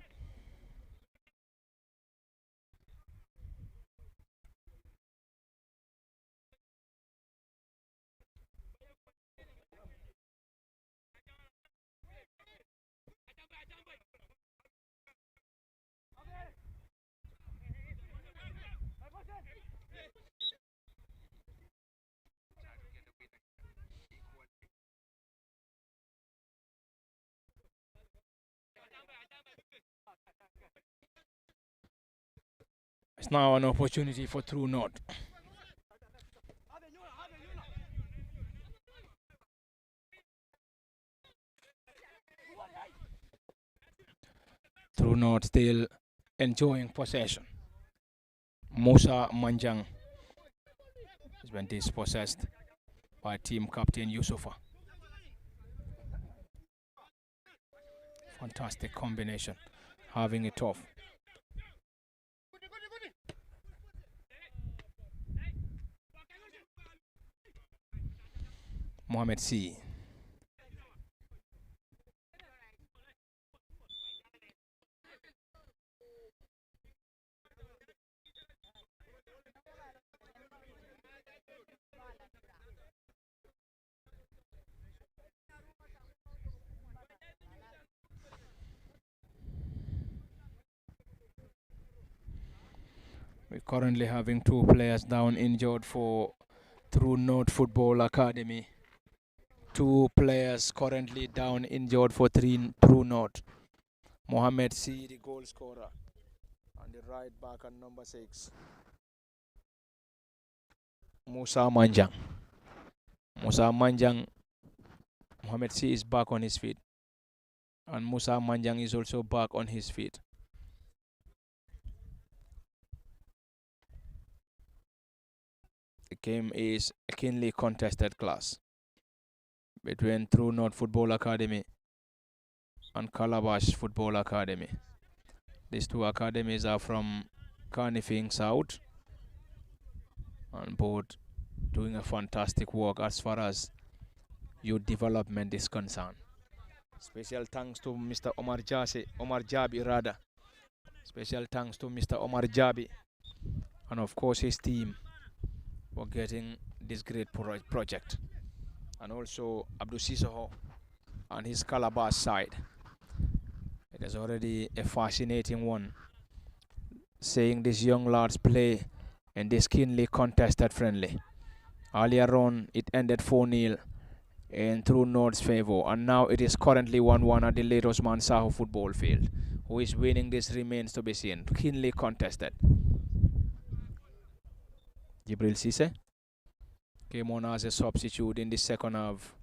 It's now an opportunity for True North. True North still enjoying possession. Musa Manjang has been dispossessed by team captain Yusufa. Fantastic combination, having it off. Mohamed C. We're currently having 2 players down injured for True North Football Academy. 2 players currently down injured for True North. Mohamed C, the goal scorer, and the right back at number 6. Musa Manjang. Musa Manjang. Mohamed C is back on his feet. And Musa Manjang is also back on his feet. The game is a keenly contested class between True North Football Academy and Calabash Football Academy. These 2 academies are from Carnifing South, and both doing a fantastic work as far as youth development is concerned. Special thanks to Mr. Omar Jabi rather. Special thanks to Mr. Omar Jabi and of course his team for getting this great project. And also Abdul Sisoho and his Calabash side. It is already a fascinating one, seeing these young lads play in this keenly contested friendly. Earlier on, it ended 4-0 in True North's favor, and now it is currently 1-1 at the late Osman Saho football field. Who is winning this remains to be seen. Keenly contested. Jibril Cisse came on as a substitute in the second half,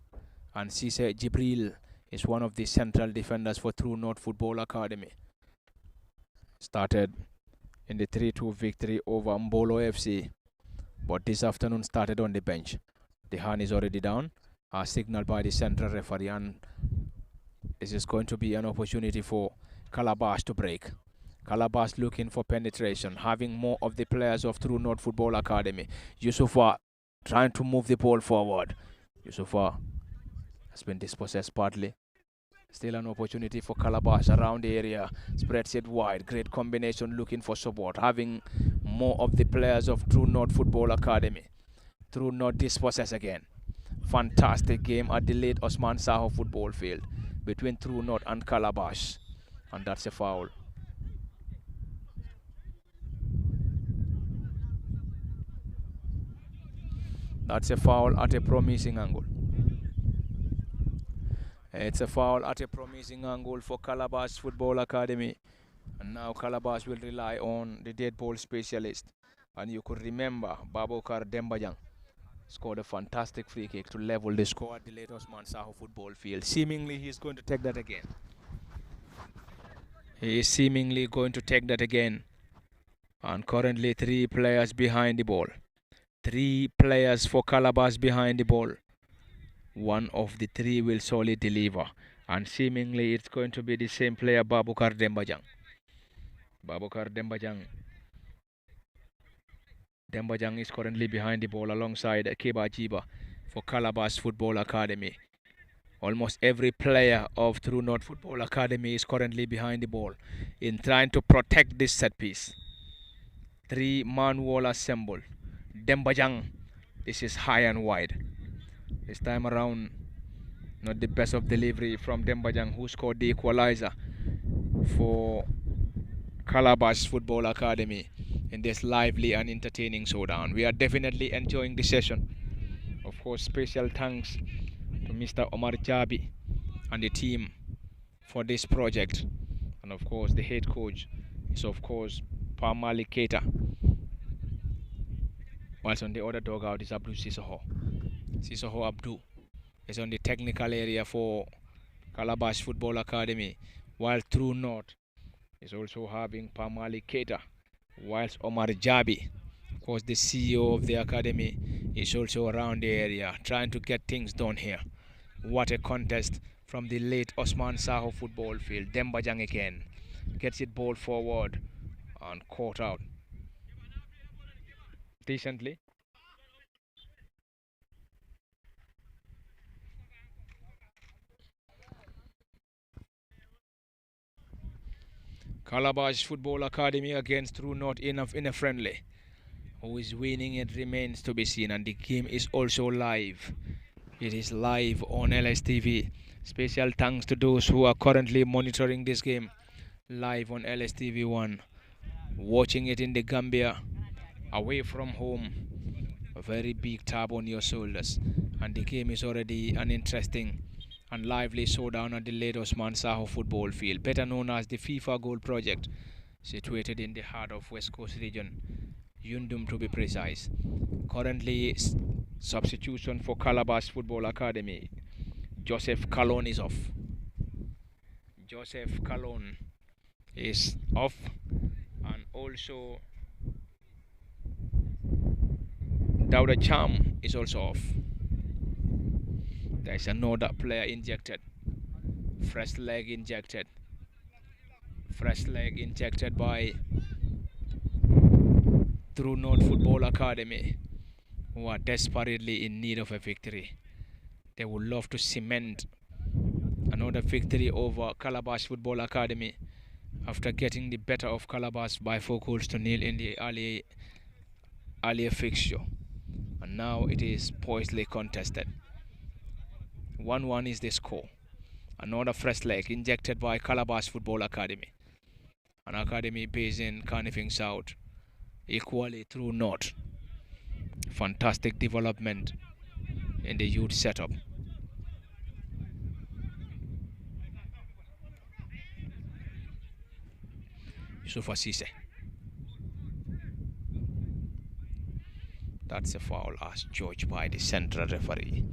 and Cisse Jibril is one of the central defenders for True North Football Academy. Started in the 3-2 victory over Mbolo FC, but this afternoon started on the bench. The hand is already down, as signaled by the central referee, and this is going to be an opportunity for Calabash to break. Calabash looking for penetration, having more of the players of True North Football Academy. Yusufa trying to move the ball forward. Yusufa has been dispossessed partly. Still an opportunity for Calabash around the area. Spreads it wide. Great combination, looking for support. Having more of the players of True North Football Academy. True North dispossessed again. Fantastic game at the late Osman Saho football field between True North and Calabash. And that's a foul. That's a foul at a promising angle. It's a foul at a promising angle for Calabash Football Academy. And now Calabash will rely on the dead ball specialist. And you could remember Babokar Dembajang scored a fantastic free kick to level the score at the late Osman Saho football field. Seemingly he's going to take that again. He is seemingly going to take that again. And currently 3 players behind the ball. 3 players for Calabash behind the ball. One of the 3 will solely deliver, and seemingly it's going to be the same player, Babukar Dembajang. Babukar Dembajang is currently behind the ball alongside Keba Jiba for Calabash Football Academy. Almost every player of True North Football Academy is currently behind the ball in trying to protect this set piece. 3-man wall assembled. Dembajang, this is high and wide. This time around, not the best of delivery from Dembajang, who scored the equalizer for Calabash Football Academy in this lively and entertaining showdown. We are definitely enjoying the session. Of course, special thanks to Mr. Omar Jabi and the team for this project. And of course, the head coach is of course Pamali Keita. Whilst on the other dugout is Abdul Sisoho. Sisoho Abdul is on the technical area for Calabash Football Academy, while True North is also having Pamali Keita, whilst Omar Jabi, of course the CEO of the academy, is also around the area trying to get things done here. What a contest from the late Osman Saho football field. Demba Jang again gets it ball forward and caught out decently. Calabash Football Academy against True North in a friendly. Who is winning it remains to be seen, and the game is also live. It is live on LSTV. Special thanks to those who are currently monitoring this game live on LSTV1. Watching it in the Gambia, away from home, a very big tab on your shoulders. And the game is already an interesting and lively showdown at the late Osman Saho football field, better known as the FIFA Goal Project, situated in the heart of West Coast region, Yundum to be precise. Currently, substitution for Calabash Football Academy. Joseph Calon is off. Joseph Calon is off, and also Dauda Cham is also off. There is another player injected. Fresh leg injected. Fresh leg injected by True North Football Academy, who are desperately in need of a victory. They would love to cement another victory over Calabash Football Academy after getting the better of Calabash by 4 goals to 0 in the earlier fixture. And now it is poisely contested. 1-1 is the score. Another fresh leg injected by Calabash Football Academy, an academy based in Carnifing South. Equally True North. Fantastic development in the youth setup. Yusufa Sise. That's a foul as judged by the central referee.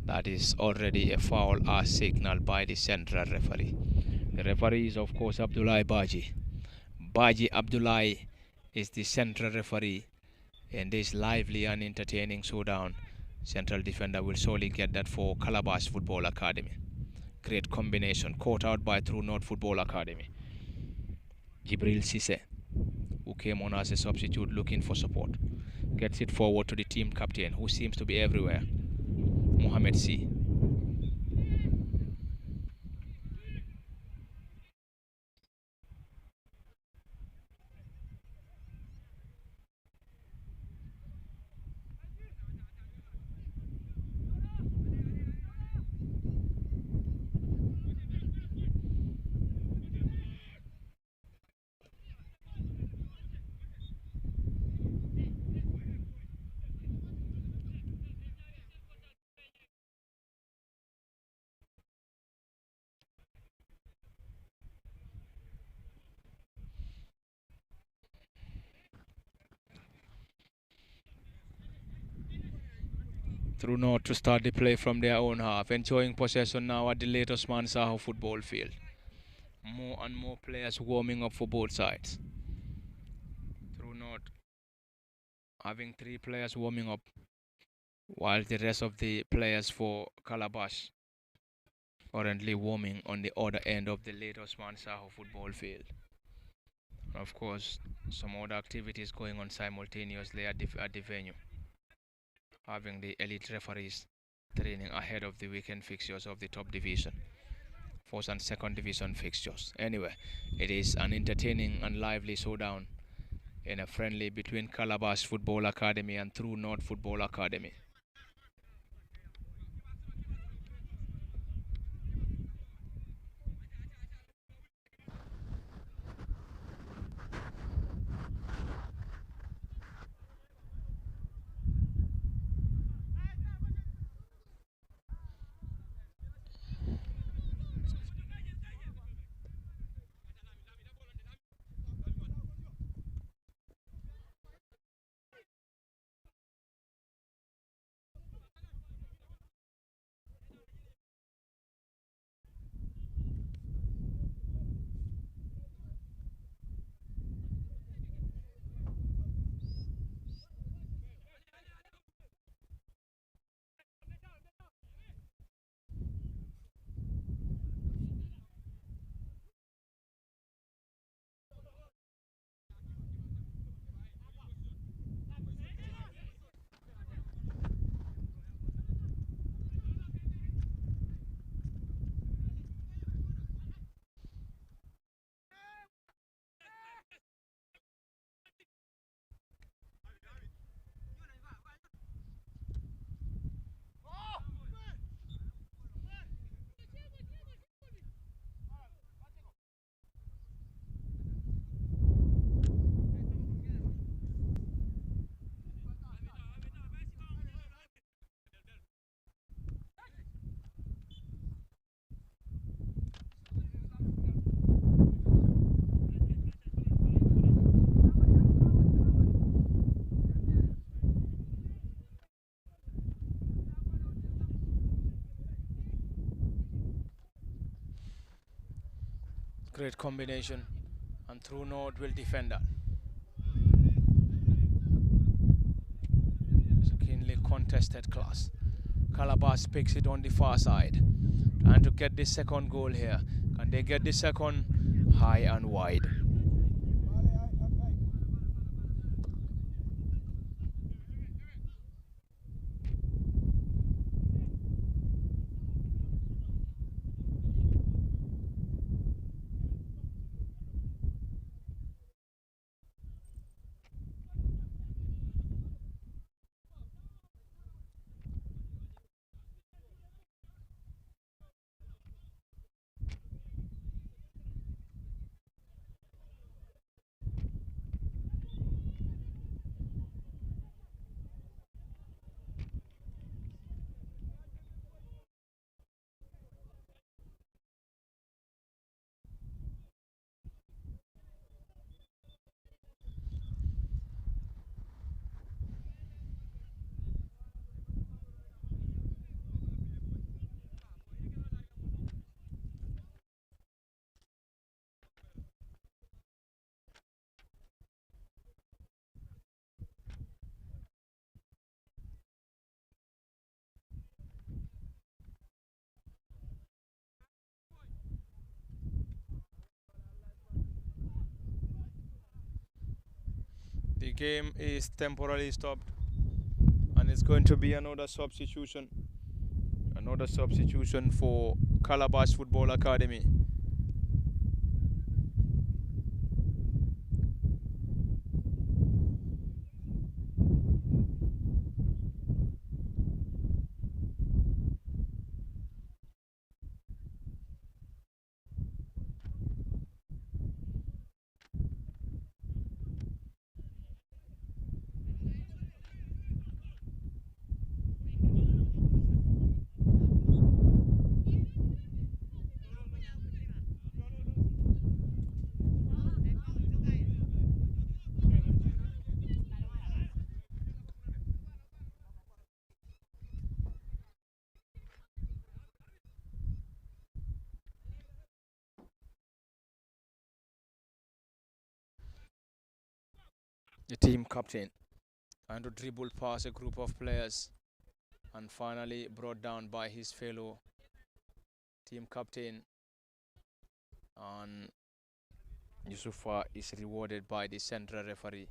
That is already a foul as signaled by the central referee. The referee is of course Abdullah Baji. Baji Abdullah is the central referee in this lively and entertaining showdown. Central defender will surely get that for Calabash Football Academy. Great combination caught out by True North Football Academy. Jibril Sise, who came on as a substitute looking for support, gets it forward to the team captain, who seems to be everywhere, Mohamed C. Through North to start the play from their own half, enjoying possession now at the late Osman Saho football field. More and more players warming up for both sides. Through North having 3 players warming up, while the rest of the players for Calabash currently warming on the other end of the late Osman Saho football field. And of course, some other activities going on simultaneously at the venue, having the elite referees training ahead of the weekend fixtures of the top division, first and second division fixtures. Anyway, it is an entertaining and lively showdown in a friendly between Calabash Football Academy and True North Football Academy. Great combination. And through North will defend that. It's a keenly contested class. Calabash picks it on the far side. Trying to get the second goal here. Can they get the second? High and wide. The game is temporarily stopped, and it's going to be another substitution. Another substitution for Calabash Football Academy. The team captain trying to dribble past a group of players and finally brought down by his fellow team captain, and Yusufa is rewarded by the central referee,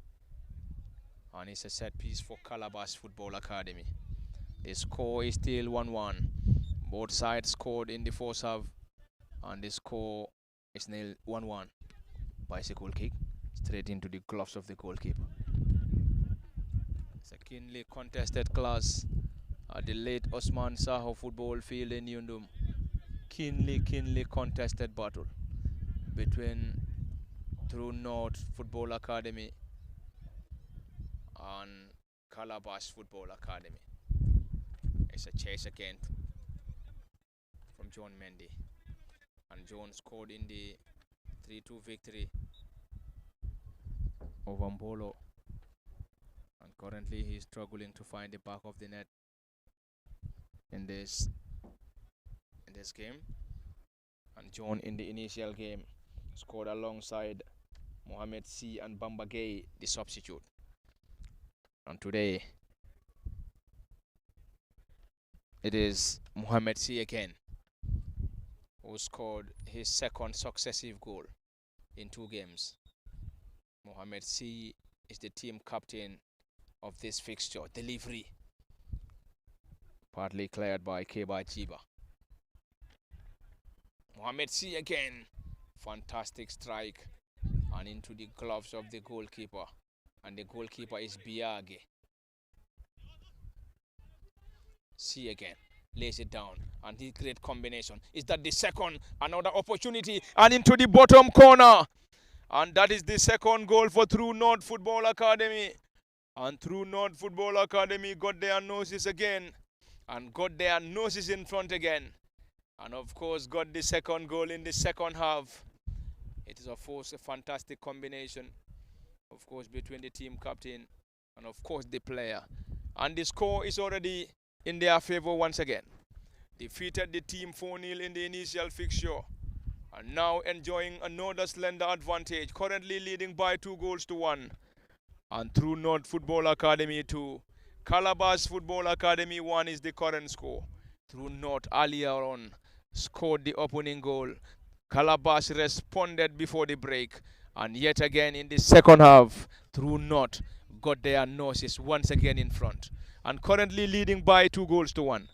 and it's a set piece for Calabash Football Academy. The score is still 1-1. Both sides scored in the first half, and the score is nil 1-1. Bicycle kick straight into the gloves of the goalkeeper. It's a keenly contested class at the late Osman Saho football field in Yundum. Keenly contested battle between True North Football Academy and Calabash Football Academy. It's a chase again from John Mendy, and John scored in the 3-2 victory over Mbolo, and currently he's struggling to find the back of the net in this game. And John in the initial game scored alongside Mohamed C and Bamba Gay, the substitute. And today it is Mohamed C again who scored his second successive goal in 2 games. Mohamed C is the team captain of this fixture. Delivery partly cleared by Keba Chiba. Mohamed C again. Fantastic strike and into the gloves of the goalkeeper. And the goalkeeper is Biage. C again. Lays it down. And the great combination. Is that the second? Another opportunity. And into the bottom corner. And that is the second goal for True North Football Academy. And True North Football Academy got their noses again. And got their noses in front again. And of course got the second goal in the second half. It is of course a fantastic combination, of course, between the team captain and of course the player. And the score is already in their favor once again. Defeated the team 4-0 in the initial fixture. And now enjoying another slender advantage, currently leading by 2 goals to 1. And through North Football Academy 2, Calabash Football Academy 1 is the current score. Through North earlier on scored the opening goal. Calabash responded before the break, and yet again in the second half, through North got their noses once again in front, and currently leading by 2 goals to 1.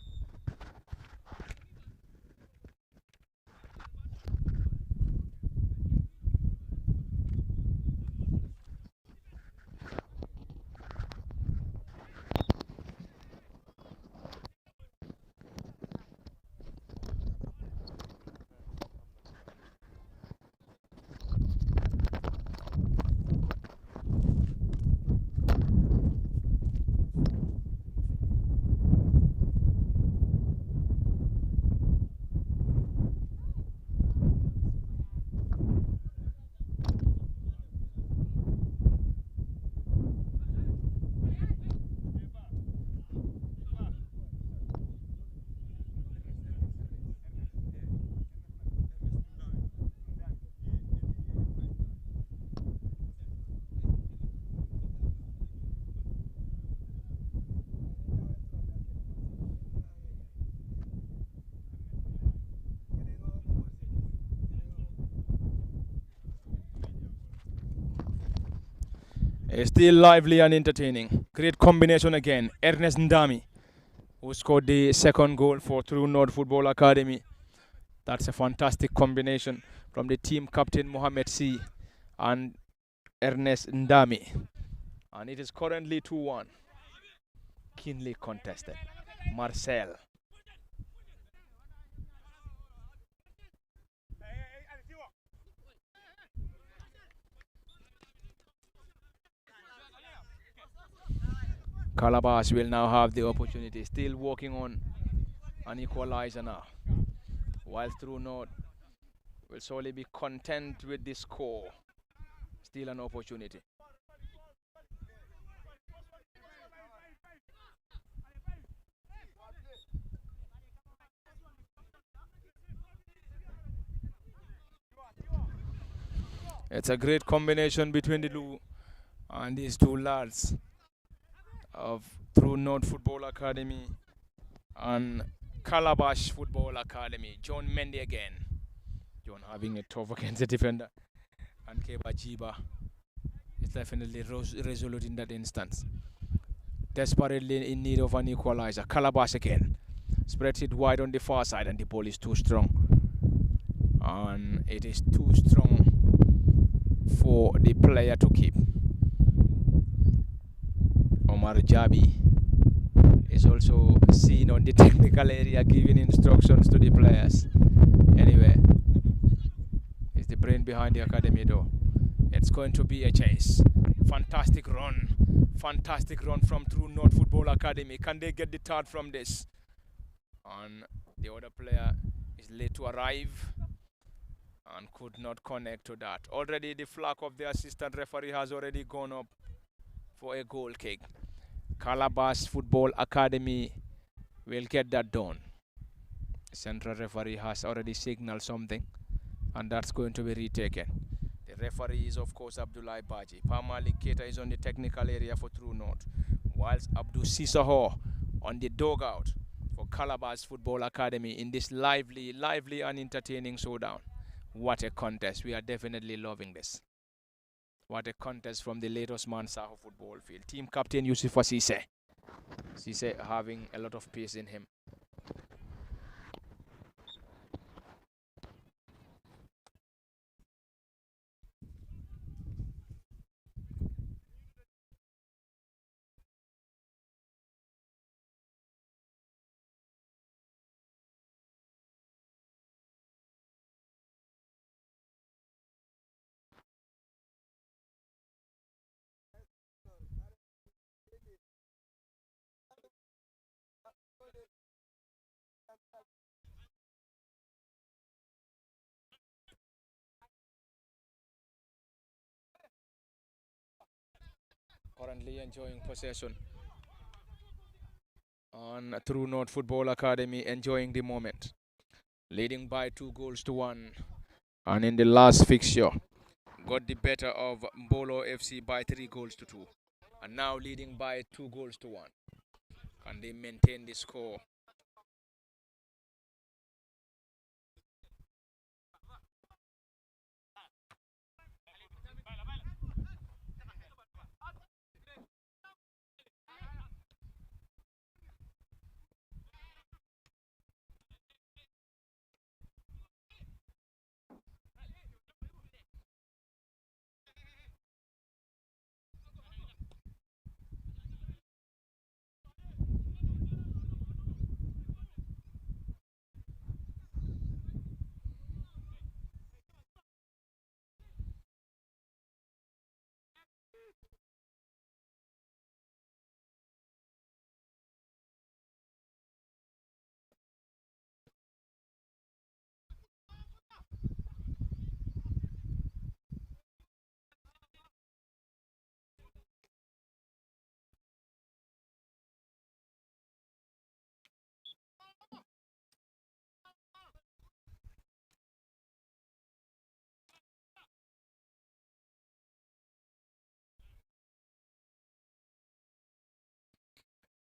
Still lively and entertaining. Great combination again. Ernest Ndami, who scored the second goal for True North Football Academy. That's a fantastic combination from the team captain Mohamed C and Ernest Ndami. And it is currently 2-1. Keenly contested. Marcel. Calabash will now have the opportunity, still working on an equalizer now. While True North will solely be content with the score. Still an opportunity. It's a great combination between the two and these two lads of True North Football Academy and Calabash Football Academy. John Mendy again. John having a tough against the defender. And Keba Jiba is definitely resolute in that instance. Desperately in need of an equalizer. Calabash again. Spreads it wide on the far side, and the ball is too strong. And it is too strong for the player to keep. Omar Jabi is also seen on the technical area giving instructions to the players. Anyway, it's the brain behind the academy though. It's going to be a chase. Fantastic run from True North Football Academy. Can they get the third from this? And the other player is late to arrive and could not connect to that. Already the flag of the assistant referee has already gone up for a goal kick. Calabash Football Academy will get that done. The central referee has already signaled something, and that's going to be retaken. The referee is of course Abdullah Baji. Pamali Keita is on the technical area for True North, whilst Abdul Sisaho on the dugout for Calabash Football Academy in this lively and entertaining showdown. What a contest. We are definitely loving this. What a contest from the late Osman Saho football field. Team captain Yusufa Sise. Sise having a lot of pace in him. Currently enjoying possession on True North Football Academy, enjoying the moment. Leading by 2 goals to 1. And in the last fixture, got the better of Mbolo FC by 3 goals to 2. And now leading by 2 goals to 1. Can they maintain the score?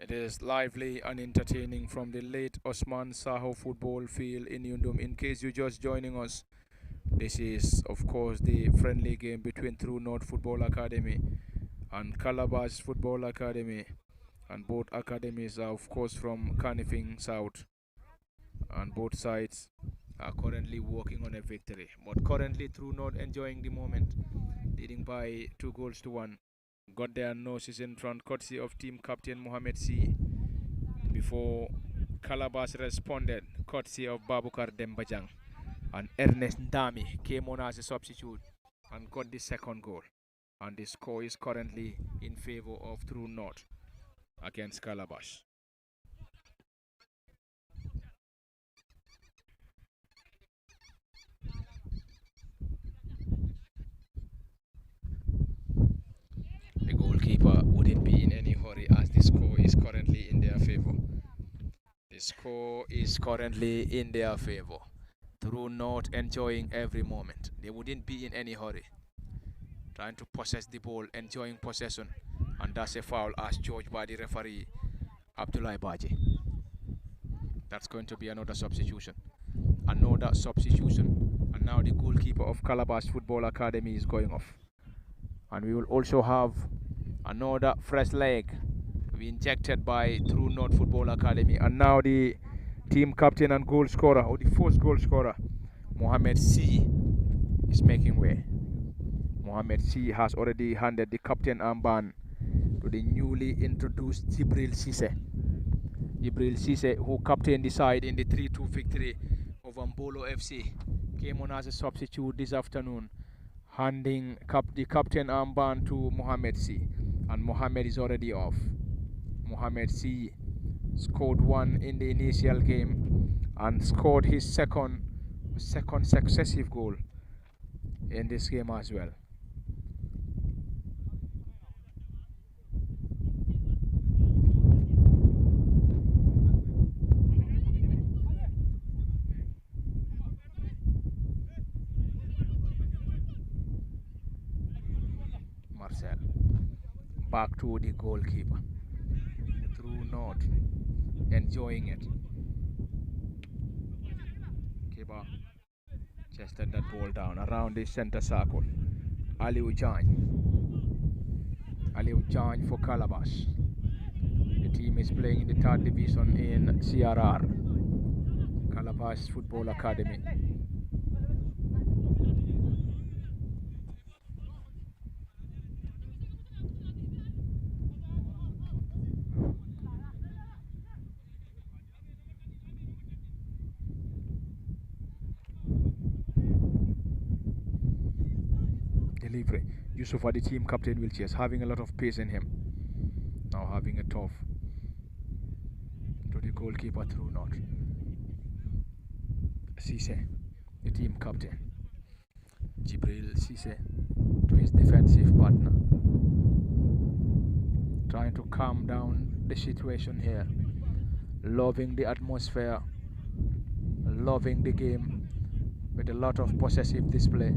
It is lively and entertaining from the late Osman Saho football field in Yundum. In case you're just joining us, this is, of course, the friendly game between True North Football Academy and Calabash Football Academy. And both academies are, of course, from Canifing South. And both sides are currently working on a victory. But currently, True North enjoying the moment, leading by 2 goals to 1. Got their noses in front, courtesy of team captain Mohamed C. Before Calabash responded, courtesy of Babukar Dembajang. And Ernest Ndami came on as a substitute and got the second goal. And the score is currently in favor of True North against Calabash. The goalkeeper wouldn't be in any hurry as the score is currently in their favor. The score is currently in their favor. True North enjoying every moment. They wouldn't be in any hurry. Trying to possess the ball, enjoying possession. And that's a foul as judged by the referee, Abdullah Baji. That's going to be another substitution. Another substitution. And now the goalkeeper of Calabash Football Academy is going off. And we will also have another fresh leg to be injected by True North Football Academy. And now the team captain and goal scorer, or the first goal scorer, Mohamed C, is making way. Mohamed C has already handed the captain armband to the newly introduced Jibril Cisse. Jibril Cisse, who captained the side in the 3-2 victory over Mbolo FC, came on as a substitute this afternoon, handing the captain armband to Mohamed C. And Mohamed is already off. Mohamed C scored one in the initial game and scored his second successive goal in this game as well. Marcel back to the goalkeeper. True North enjoying it. Kiba chested that ball down around the center circle. Aliou Jan for Calabash. The team is playing in the 3rd division in CRR, Calabash Football Academy. Delivery. Yusufa, the team captain, will chase, having a lot of pace in him. Now having a tough to the goalkeeper True North. Cisse, the team captain. Jibril Cisse to his defensive partner. Trying to calm down the situation here. Loving the atmosphere. Loving the game. with a lot of possessive display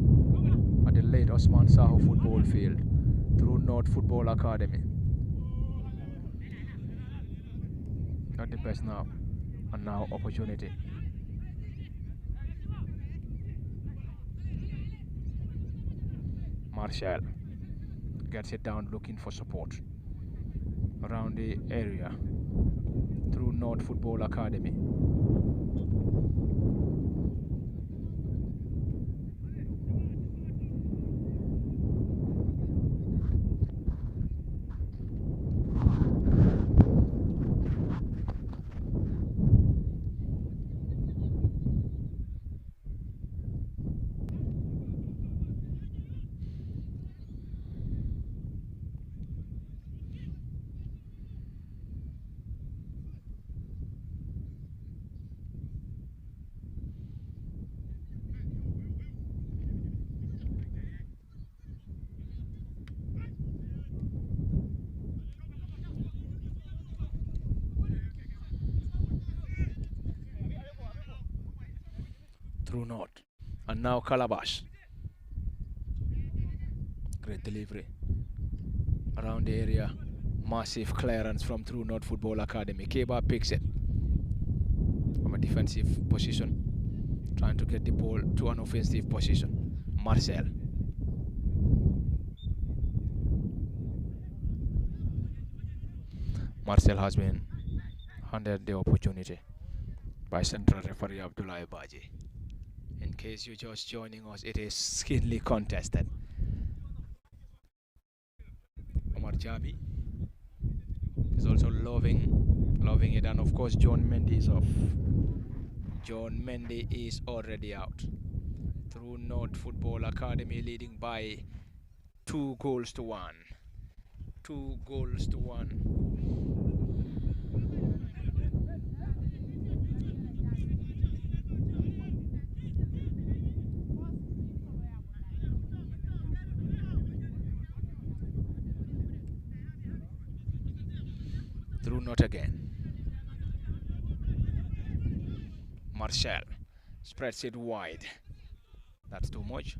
at the late Osman Saho football field through North Football Academy. Not the best now, and now opportunity. Marshall gets it down looking for support around the area through North Football Academy. Through North. And now Calabash. Great delivery around the area. Massive clearance from True North Football Academy. Keba picks it from a defensive position, trying to get the ball to an offensive position. Marcel. Marcel has been handed the opportunity by central referee Abdullah Baji. In case you're just joining us, it is skinly contested. Omar Jabi is also loving it, and of course John Mendy is off. John Mendy is already out. Through North Football Academy leading by 2 goals to 1. 2 goals to 1. Through North again. Marshall spreads it wide. That's too much.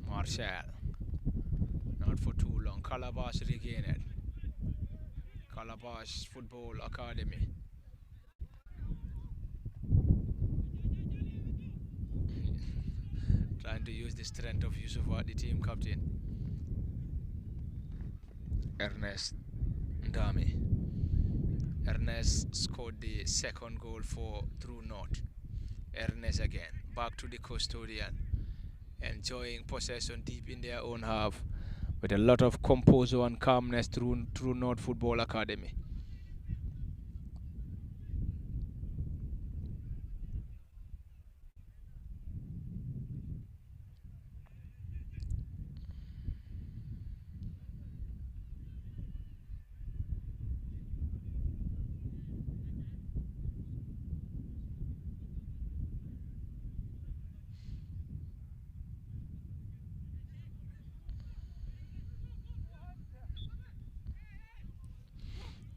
Marshall, not for too long. Calabash regain it. Calabash Football Academy. Trying to use the strength of Yusufa, the team captain. Ernest Ndami. Ernest scored the second goal for True North. Ernest again, back to the custodian. Enjoying possession deep in their own half with a lot of composure and calmness through North Football Academy.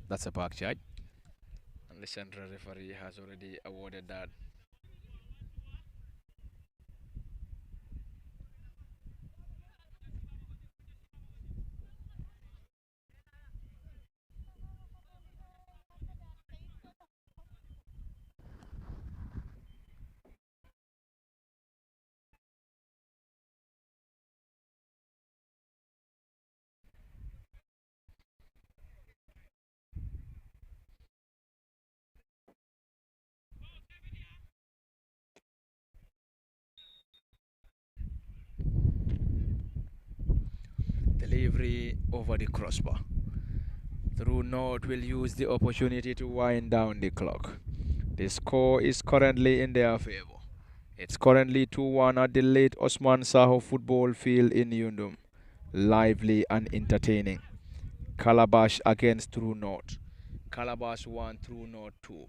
That's a back charge. And the central referee has already awarded that. delivery over the crossbar. True North will use the opportunity to wind down the clock. The score is currently in their favor. It's currently 2-1 at the late Osman Saho football field in Yundum. Lively and entertaining. Calabash against True North. Calabash 1, True North 2.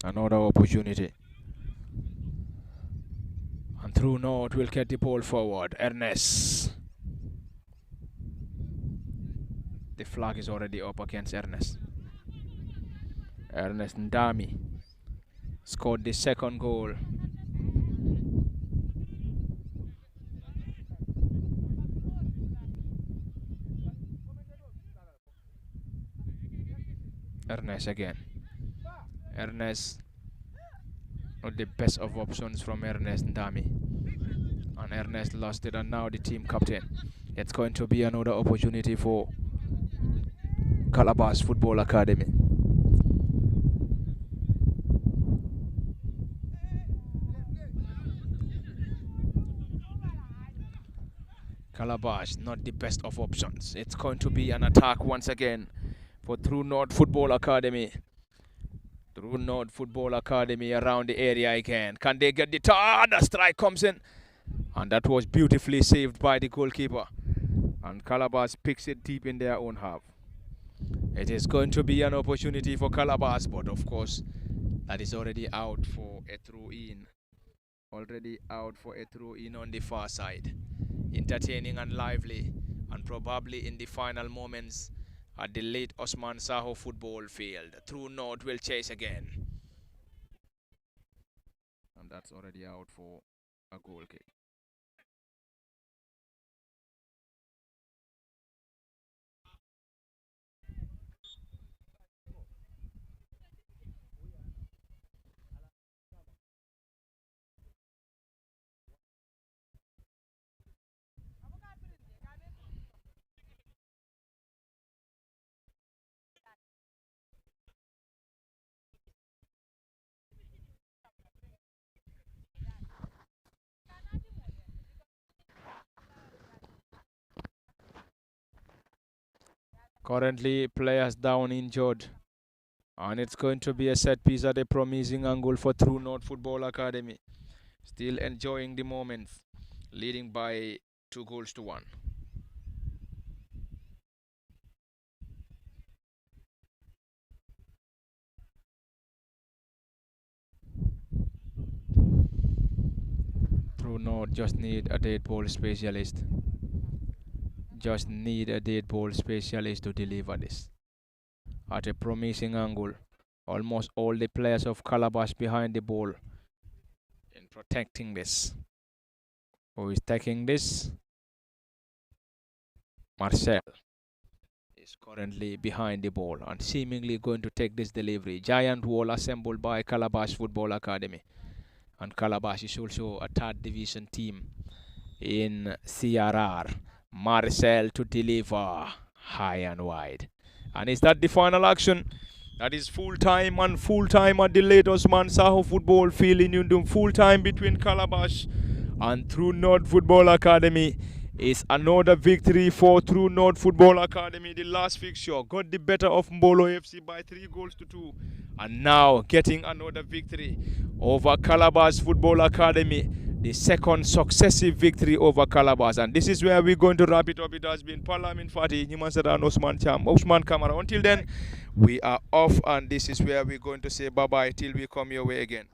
Another opportunity. And True North will get the ball forward. Ernest. The flag is already up against Ernest. Ernest Ndami scored the second goal. Ernest again. Ernest, not the best of options from Ernest Ndami. And Ernest lost it, and now the team captain. It's going to be another opportunity for Calabash Football Academy. Calabash, not the best of options. It's going to be an attack once again for True North Football Academy. True North Football Academy around the area again. Can they get the the strike comes in. And that was beautifully saved by the goalkeeper. And Calabash picks it deep in their own half. It is going to be an opportunity for Calabash, but of course, that is already out for a throw-in. Already out for a throw-in on the far side. Entertaining and lively, and probably in the final moments at the late Osman Saho football field. True North will chase again. And that's already out for a goal kick. Currently, players down injured. And it's going to be a set piece at a promising angle for True North Football Academy. Still enjoying the moments, leading by 2-1. True North just need a dead ball specialist. Just need a dead ball specialist to deliver this. At a promising angle, almost all the players of Calabash behind the ball in protecting this. Who is taking this? Marcel is currently behind the ball and seemingly going to take this delivery. Giant wall assembled by Calabash Football Academy. And Calabash is also a third division team in CRR. Marcel to deliver high and wide. And is that the final action? That is full time and full time at the late Osman Saho football field in Yundum. Full time between Calabash and True North Football Academy. Is another victory for True North Football Academy. The last fixture got the better of Mbolo FC by 3-2. And now getting another victory over Calabash Football Academy. The second successive victory over Calabash. And this is where we're going to wrap it up. It has been Parlament Fatih, Nimansada and Osman Kamara. Until then, we are off, and this is where we're going to say bye-bye till we come your way again.